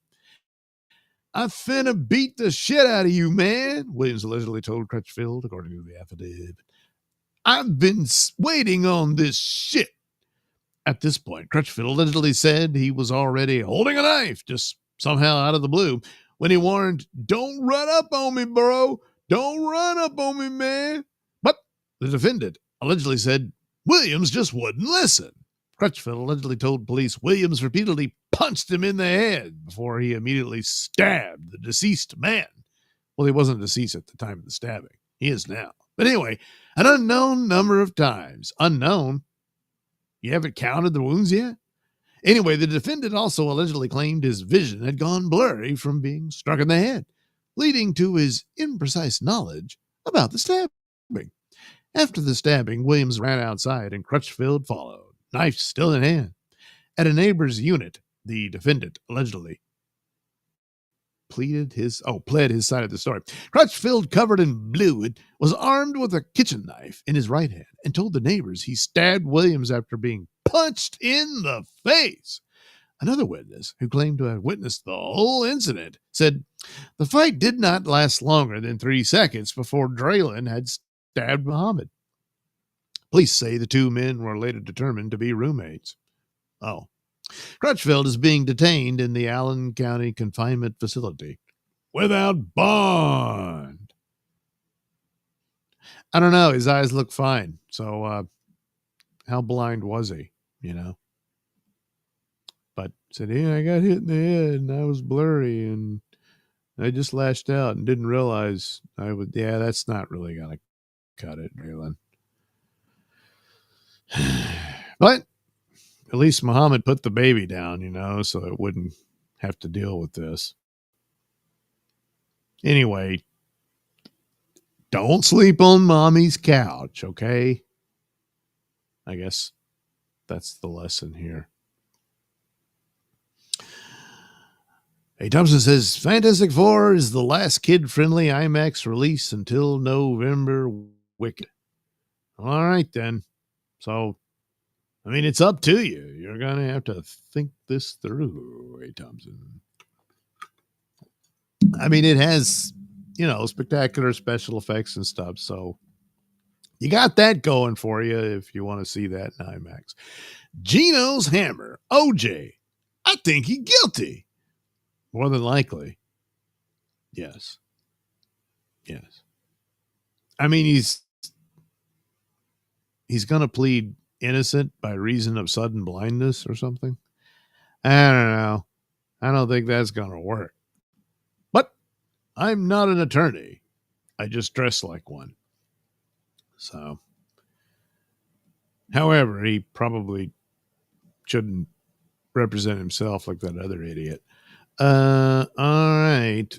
I finna beat the shit out of you, man, Williams allegedly told Crutchfield, according to the affidavit. I've been waiting on this shit. At this point, Crutchfield allegedly said he was already holding a knife, just somehow out of the blue, when he warned, don't run up on me, bro. Don't run up on me, man. But the defendant allegedly said Williams just wouldn't listen. Crutchfield allegedly told police Williams repeatedly punched him in the head before he immediately stabbed the deceased man. Well, he wasn't deceased at the time of the stabbing. He is now. But anyway, an unknown number of times. Unknown? You haven't counted the wounds yet? Anyway, the defendant also allegedly claimed his vision had gone blurry from being struck in the head, leading to his imprecise knowledge about the stabbing. After the stabbing, Williams ran outside and Crutchfield followed, knife still in hand. At a neighbor's unit, the defendant allegedly pled his side of the story. Crutchfield, covered in blood, was armed with a kitchen knife in his right hand and told the neighbors he stabbed Williams after being punched in the face. Another witness, who claimed to have witnessed the whole incident, said the fight did not last longer than 3 seconds before Draylon had stabbed Muhammad. Police say the two men were later determined to be roommates. Crutchfield is being detained in the Allen County Confinement Facility without bond. I don't know. His eyes look fine. So how blind was he, But said, I got hit in the head and I was blurry and I just lashed out and didn't realize that's not really going to cut it, Draylon. But at least Muhammad put the baby down, so it wouldn't have to deal with this. Anyway, don't sleep on mommy's couch, okay? I guess that's the lesson here. Hey, Thompson says, Fantastic Four is the last kid-friendly IMAX release until November. Wicked. All right, then. So I mean, it's up to you. You're going to have to think this through, Ray Thompson. I mean, it has, spectacular special effects and stuff. So you got that going for you if you want to see that in IMAX. Gino's Hammer, OJ. I think he's guilty. More than likely. Yes. Yes. I mean, he's going to plead innocent by reason of sudden blindness or something. I don't know. I don't think that's going to work. But I'm not an attorney. I just dress like one. So, however, he probably shouldn't represent himself like that other idiot. All right.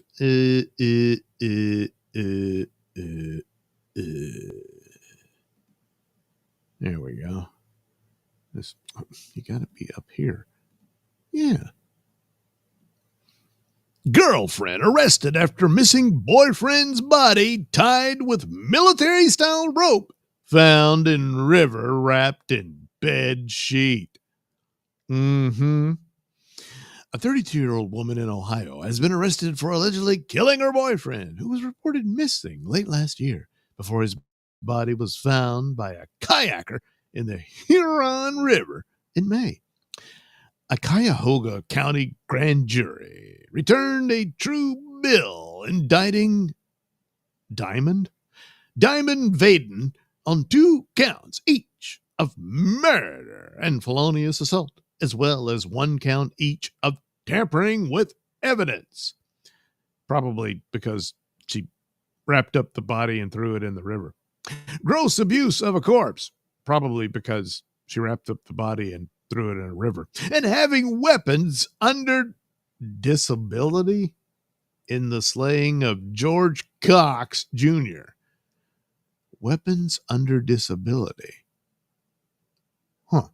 There we go. This, you got to be up here. Yeah. Girlfriend arrested after missing boyfriend's body tied with military-style rope found in river wrapped in bed sheet. Mm-hmm. A 32-year-old woman in Ohio has been arrested for allegedly killing her boyfriend, who was reported missing late last year before his body was found by a kayaker in the Huron River in May. A Cuyahoga County grand jury returned a true bill indicting Diamond Vaden on 2 counts each of murder and felonious assault, as well as 1 count each of tampering with evidence. Probably because she wrapped up the body and threw it in the river. Gross abuse of a corpse. Probably because she wrapped up the body and threw it in a river. And having weapons under disability in the slaying of George Cox Jr. Weapons under disability. Huh.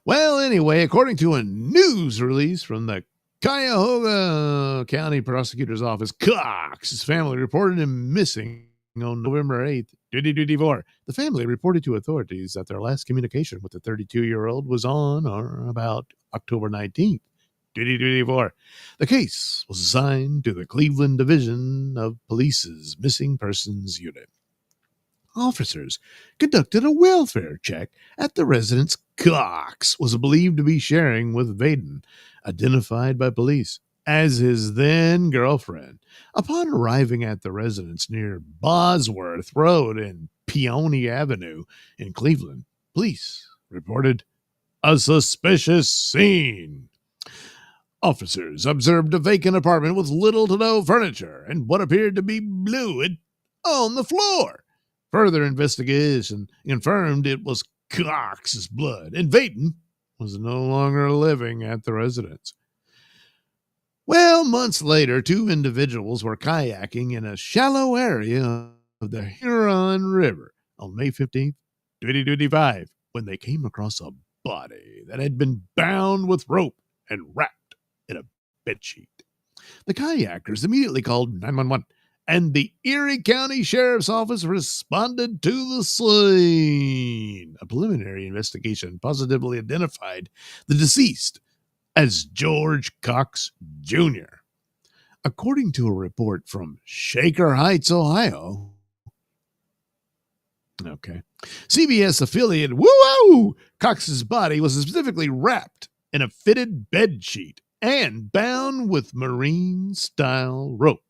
Well, anyway, according to a news release from the Cuyahoga County Prosecutor's Office, Cox's family reported him missing on November 8th, 2024. The family reported to authorities that their last communication with the 32-year-old was on or about October 19th, 2024. The case was assigned to the Cleveland Division of Police's Missing Persons Unit. Officers conducted a welfare check at the residence Cox was believed to be sharing with Vaden, identified by police as his then girlfriend. Upon arriving at the residence near Bosworth Road and Peony Avenue in Cleveland, police reported a suspicious scene. Officers observed a vacant apartment with little to no furniture and what appeared to be fluid on the floor. Further investigation confirmed it was Cox's blood, and Vaden was no longer living at the residence. Well, months later, 2 individuals were kayaking in a shallow area of the Huron River on May 15th, 2025, when they came across a body that had been bound with rope and wrapped in a bedsheet. The kayakers immediately called 911, and the Erie County Sheriff's Office responded to the scene. A preliminary investigation positively identified the deceased as George Cox Jr. According to a report from Shaker Heights, Ohio, CBS affiliate Cox's body was specifically wrapped in a fitted bed sheet and bound with marine-style rope.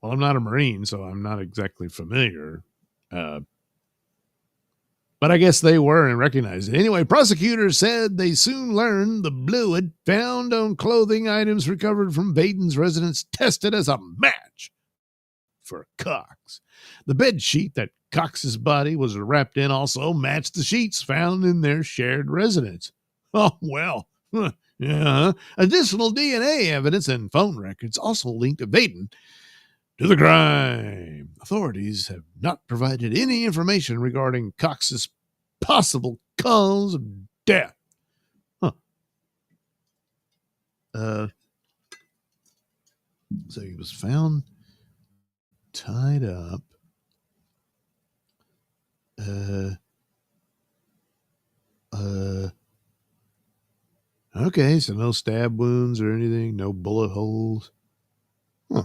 Well, I'm not a Marine, so I'm not exactly familiar. But I guess they were and recognized it. Anyway, prosecutors said they soon learned the fluid found on clothing items recovered from Vaden's residence tested as a match for Cox. The bed sheet that Cox's body was wrapped in also matched the sheets found in their shared residence. Oh, well. Yeah. Additional DNA evidence and phone records also linked Vaden to the crime. Authorities have not provided any information regarding Cox's possible cause of death. So he was found tied up Uh, uh, okay, so no stab wounds or anything, no bullet holes. Huh.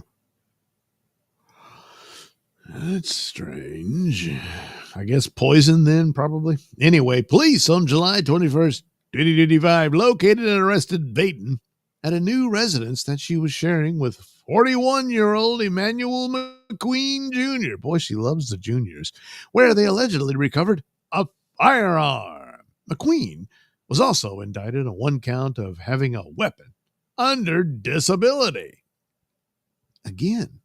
That's strange. I guess poison then, probably. Anyway, police on July 21st, 2025, located and arrested Vaden at a new residence that she was sharing with 41-year-old Emmanuel McQueen Jr. Boy, she loves the juniors, where they allegedly recovered a firearm. McQueen was also indicted on one count of having a weapon under disability. Again,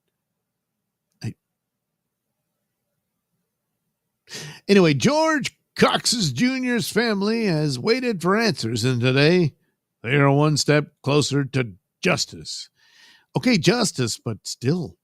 anyway, George Cox's Jr.'s family has waited for answers, and today they are one step closer to justice. Okay, justice, but still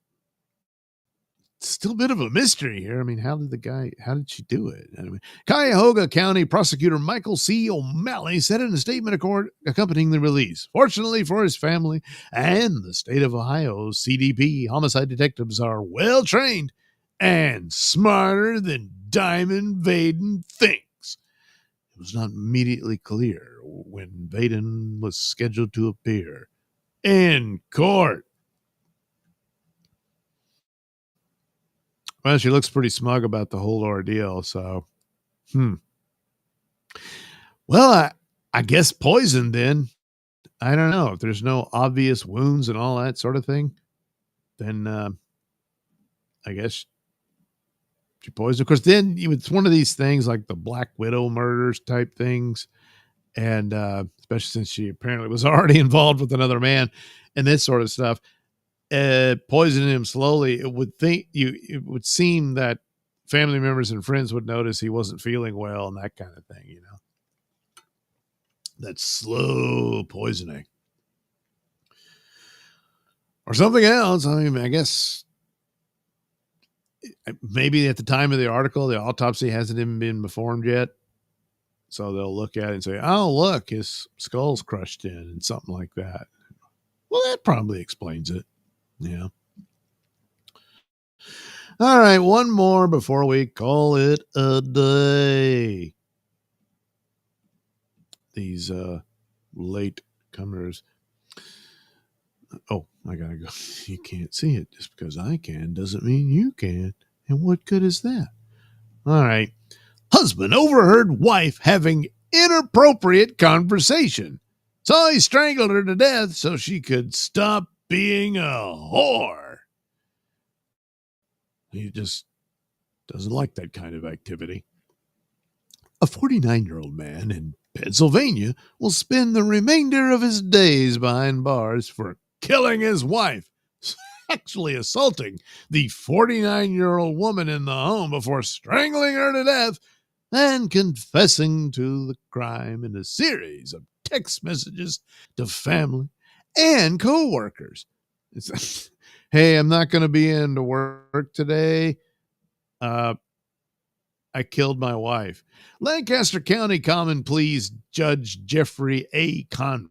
a bit of a mystery here. I mean, how did she do it? Anyway, Cuyahoga County Prosecutor Michael C. O'Malley said in a statement of court accompanying the release, fortunately for his family and the state of Ohio's CDP, homicide detectives are well trained and smarter than Diamond Vaden thinks. It was not immediately clear when Vaden was scheduled to appear in court. Well, she looks pretty smug about the whole ordeal, so Well, I guess poison then. I don't know. If there's no obvious wounds and all that sort of thing, then I guess she poisoned. Of course, then it's one of these things like the Black Widow murders type things. And especially since she apparently was already involved with another man and this sort of stuff, poisoning him slowly, it would seem that family members and friends would notice he wasn't feeling well and that kind of thing, that slow poisoning or something else. I mean, I guess maybe at the time of the article, the autopsy hasn't even been performed yet. So they'll look at it and say, oh, look, his skull's crushed in and something like that. Well, that probably explains it. Yeah. All right, one more before we call it a day. These late comers. Oh, I gotta go. You can't see it. Just because I can doesn't mean you can. And what good is that? All right. Husband overheard wife having inappropriate conversation. So he strangled her to death so she could stop being a whore. He just doesn't like that kind of activity. A 49-year-old man in Pennsylvania will spend the remainder of his days behind bars for killing his wife, sexually assaulting the 49-year-old woman in the home before strangling her to death, and confessing to the crime in a series of text messages to family and co-workers. Hey, I'm not going to be into work today. I killed my wife. Lancaster County Common Pleas Judge Jeffrey A. Conrad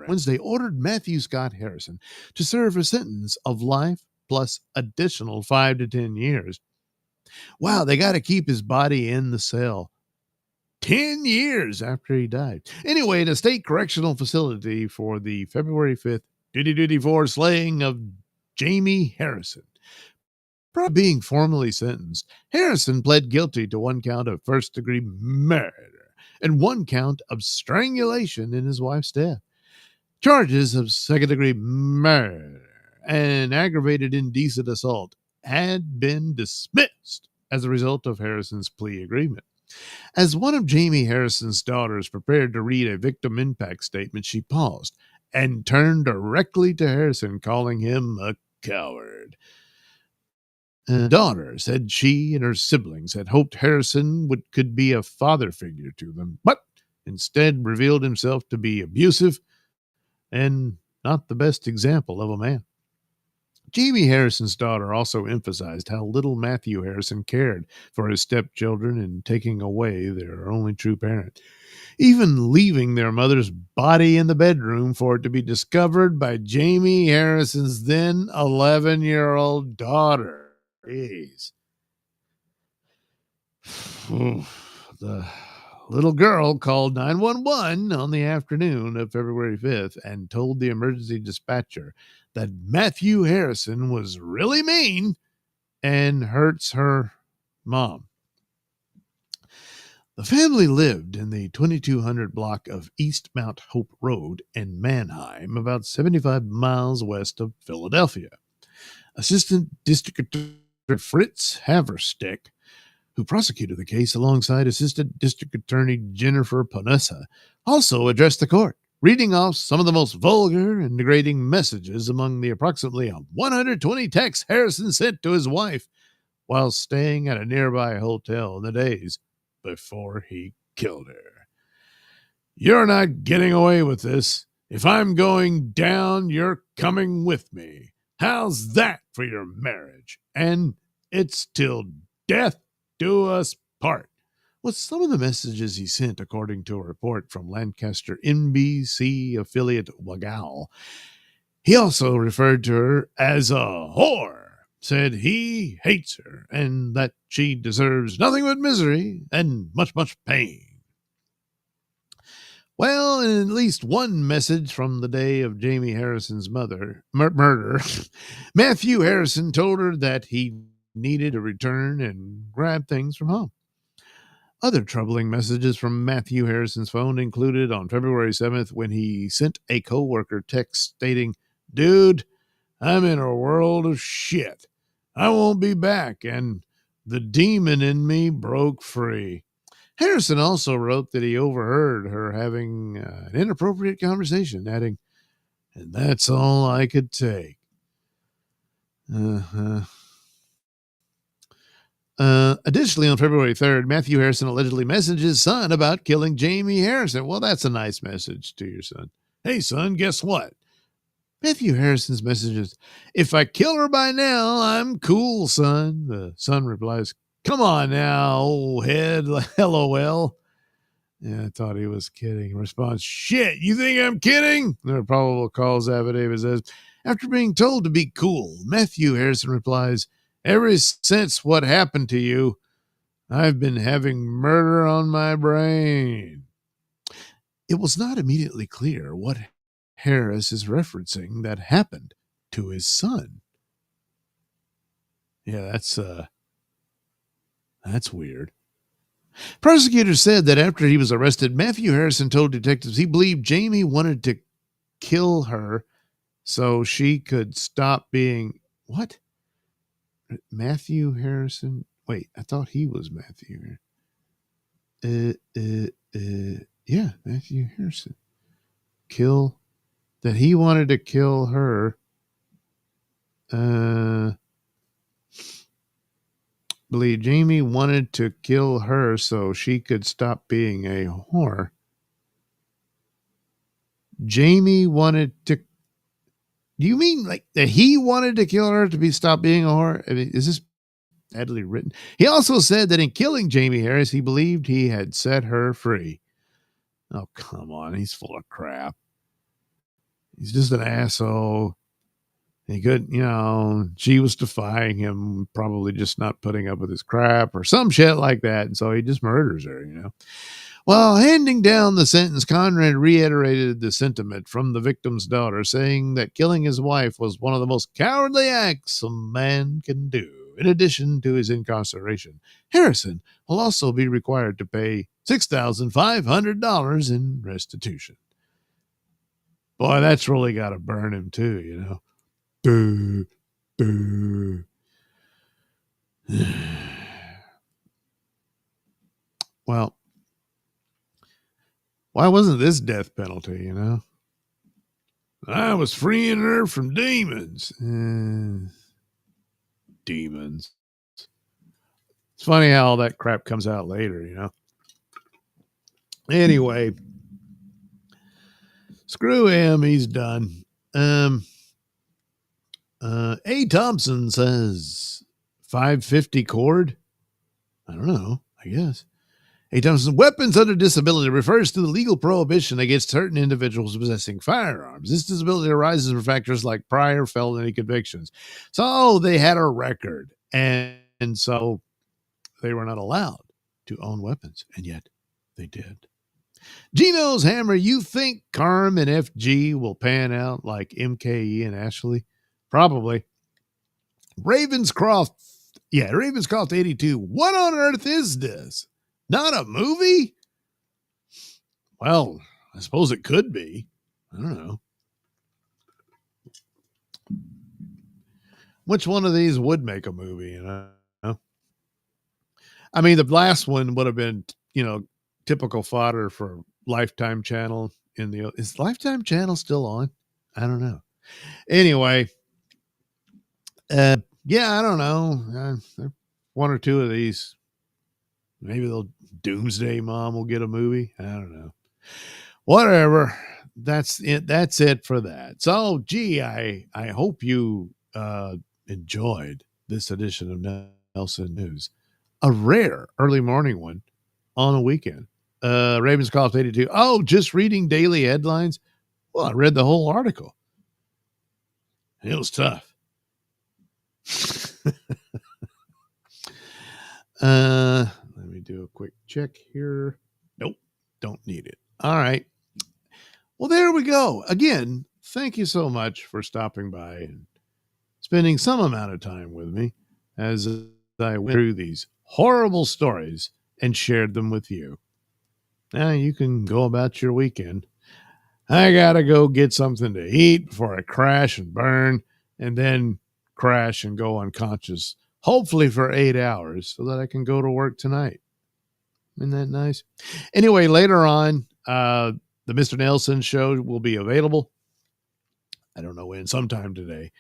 Wednesday ordered Matthew Scott Harrison to serve a sentence of life plus additional 5 to 10 years. Wow, they got to keep his body in the cell 10 years after he died. Anyway, the state correctional facility for the February 5th 2024 slaying of Jamie Harrison. Prior to being formally sentenced, Harrison pled guilty to one count of first-degree murder and one count of strangulation in his wife's death. Charges of second-degree murder and aggravated indecent assault had been dismissed as a result of Harrison's plea agreement. As one of Jamie Harrison's daughters prepared to read a victim impact statement, she paused and turned directly to Harrison, calling him a coward. Daughter said she and her siblings had hoped Harrison could be a father figure to them, but instead revealed himself to be abusive and not the best example of a man. Jamie Harrison's daughter also emphasized how little Matthew Harrison cared for his stepchildren in taking away their only true parent, even leaving their mother's body in the bedroom for it to be discovered by Jamie Harrison's then 11-year-old daughter. Jeez. The little girl called 911 on the afternoon of February 5th and told the emergency dispatcher that Matthew Harrison was really mean and hurts her mom. The family lived in the 2200 block of East Mount Hope Road in Mannheim, about 75 miles west of Philadelphia. Assistant District Attorney Fritz Haverstick, who prosecuted the case alongside Assistant District Attorney Jennifer Panessa, also addressed the court, reading off some of the most vulgar and degrading messages among the approximately 120 texts Harrison sent to his wife while staying at a nearby hotel in the days before he killed her. "You're not getting away with this. If I'm going down, you're coming with me. How's that for your marriage? And it's till death do us part," was some of the messages he sent, according to a report from Lancaster NBC affiliate Wagal. He also referred to her as a whore, said he hates her and that she deserves nothing but misery and much, much pain. Well, in at least one message from the day of Jamie Harrison's murder, Matthew Harrison told her that he needed to return and grab things from home. Other troubling messages from Matthew Harrison's phone included on February 7th when he sent a coworker text stating, "Dude, I'm in a world of shit. I won't be back, and the demon in me broke free." Harrison also wrote that he overheard her having an inappropriate conversation, adding, "And that's all I could take." Additionally, on February 3rd, Matthew Harrison allegedly messaged his son about killing Jamie Harrison. Well, that's a nice message to your son. "Hey, son, guess what?" Matthew Harrison's message is, "If I kill her by now, I'm cool, son." The son replies, "Come on now, old head, LOL. Yeah, I thought he was kidding. Response, "Shit, you think I'm kidding?" The probable cause affidavit says, after being told to be cool, Matthew Harrison replies, "Ever since what happened to you, I've been having murder on my brain." It was not immediately clear what Harris is referencing that happened to his son. Yeah, that's weird. Prosecutors said that after he was arrested, Matthew Harrison told detectives he believed Jamie wanted to kill her so she could stop being what? Matthew Harrison? Wait, I thought he was Matthew. Yeah, Matthew Harrison. That he wanted to kill her. Believe Jamie wanted to kill her so she could stop being a whore. Jamie wanted to. Do you mean like that he wanted to kill her to stop being a whore? I mean, is this badly written? He also said that in killing Jamie Harris, he believed he had set her free. Oh, come on. He's full of crap. He's just an asshole. He could, she was defying him, probably just not putting up with his crap or some shit like that. And so he just murders her. While handing down the sentence, Conrad reiterated the sentiment from the victim's daughter, saying that killing his wife was one of the most cowardly acts a man can do. In addition to his incarceration, Harrison will also be required to pay $6,500 in restitution. Boy, that's really got to burn him too, Well, why wasn't this death penalty, I was freeing her from demons. Demons. It's funny how all that crap comes out later, Anyway, screw him. He's done. A. Thompson says 550 cord. I don't know. I guess. A. Thompson, weapons under disability refers to the legal prohibition against certain individuals possessing firearms. This disability arises from factors like prior felony convictions. So they had a record, and so they were not allowed to own weapons, and yet they did. Gino's Hammer, you think Carm and FG will pan out like MKE and Ashley? Probably. Ravenscroft 82. What on earth is this? Not a movie? Well, I suppose it could be. I don't know. Which one of these would make a movie, you know? I mean, the last one would have been, typical fodder for Lifetime Channel. Is Lifetime Channel still on? I don't know. Anyway, I don't know. One or two of these. Maybe Doomsday Mom will get a movie. I don't know. Whatever. That's it. That's it for that. So, gee, I hope you enjoyed this edition of Nailsin News. A rare early morning one on a weekend. Ravenscroft 82. Oh, just reading daily headlines? Well, I read the whole article. It was tough. Let me do a quick check here. Nope, don't need it. All right. Well, there we go. Again, thank you so much for stopping by and spending some amount of time with me as I went through these horrible stories and shared them with you. Now you can go about your weekend. I gotta go get something to eat before I crash and burn and then crash and go unconscious, hopefully for 8 hours so that I can go to work tonight. Isn't that nice? Anyway, later on, the Mr. Nailsin Show will be available. I don't know when, sometime today,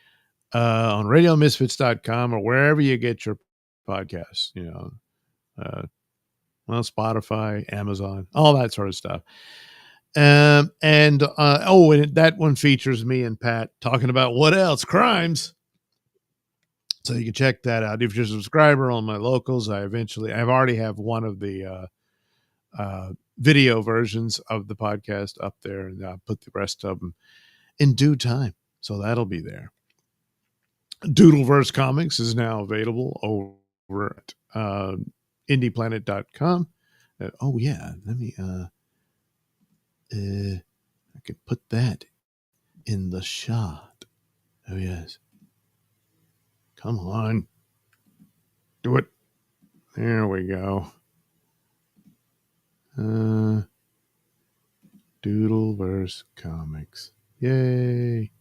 on radiomisfits.com or wherever you get your podcasts, Spotify, Amazon, all that sort of stuff. And that one features me and Pat talking about what else? Crimes. So you can check that out. If you're a subscriber on my locals, I've already have one of the video versions of the podcast up there, and I'll put the rest of them in due time. So that'll be there. Doodleverse Comics is now available over at indieplanet.com. Let me I could put that in the shot. Oh yes. Come on. Do it. There we go. Doodleverse Comics. Yay.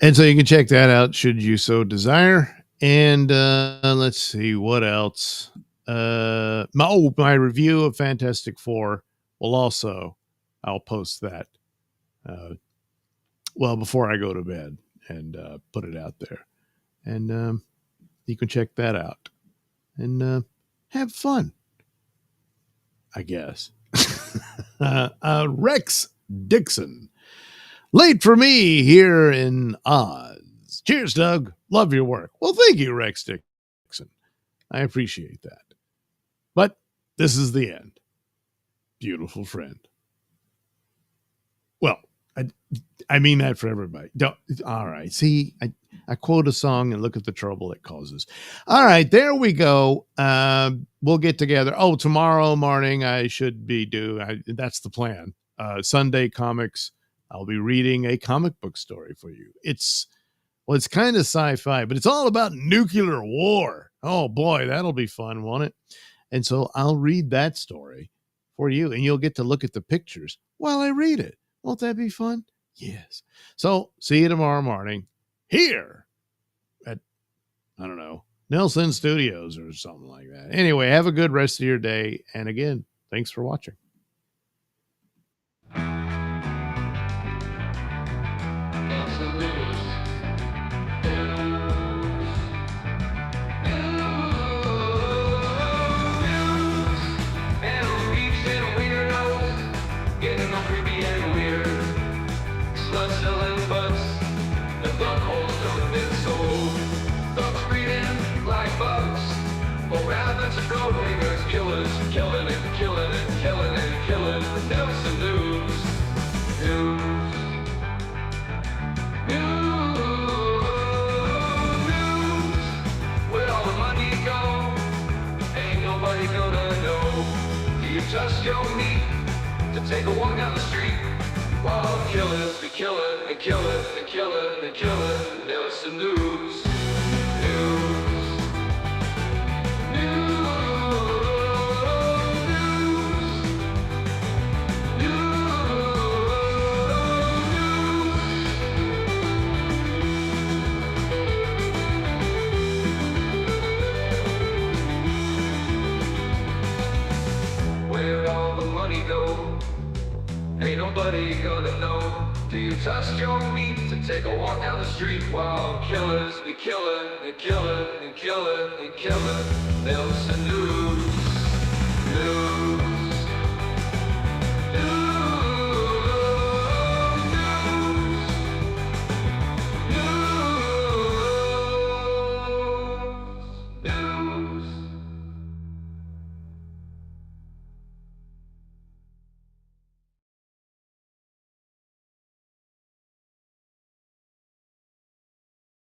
And so you can check that out should you so desire. And let's see what else. My review of Fantastic Four will also, I'll post that before I go to bed and put it out there. And you can check that out and have fun, I guess. Rex Dixon. Late for me here in Oz. Cheers, Doug. Love your work. Well, thank you, Rex Dixon. I appreciate that. But this is the end. Beautiful friend. Well, I mean that for everybody. All right. See, I quote a song and look at the trouble it causes. All right, there we go. We'll get together. Oh, tomorrow morning I should be due. That's the plan. Sunday Comics. I'll be reading a comic book story for you. It's kind of sci-fi, but it's all about nuclear war. Oh boy, that'll be fun, won't it? And so I'll read that story for you, and you'll get to look at the pictures while I read it. Won't that be fun? Yes. So see you tomorrow morning here at, I don't know, Nailsin Studios or something like that. Anyway, have a good rest of your day. And again, thanks for watching. Killers, killing it, killing it, killing it. touch your meat, to take a walk down the street, while killers be killing and killing and killing and killing. Nailsin News. Where all the money go? Ain't nobody gonna know. Do you touch your meat to take a walk down the street, while killers be killing and killing and killing and killing? Nailsin News.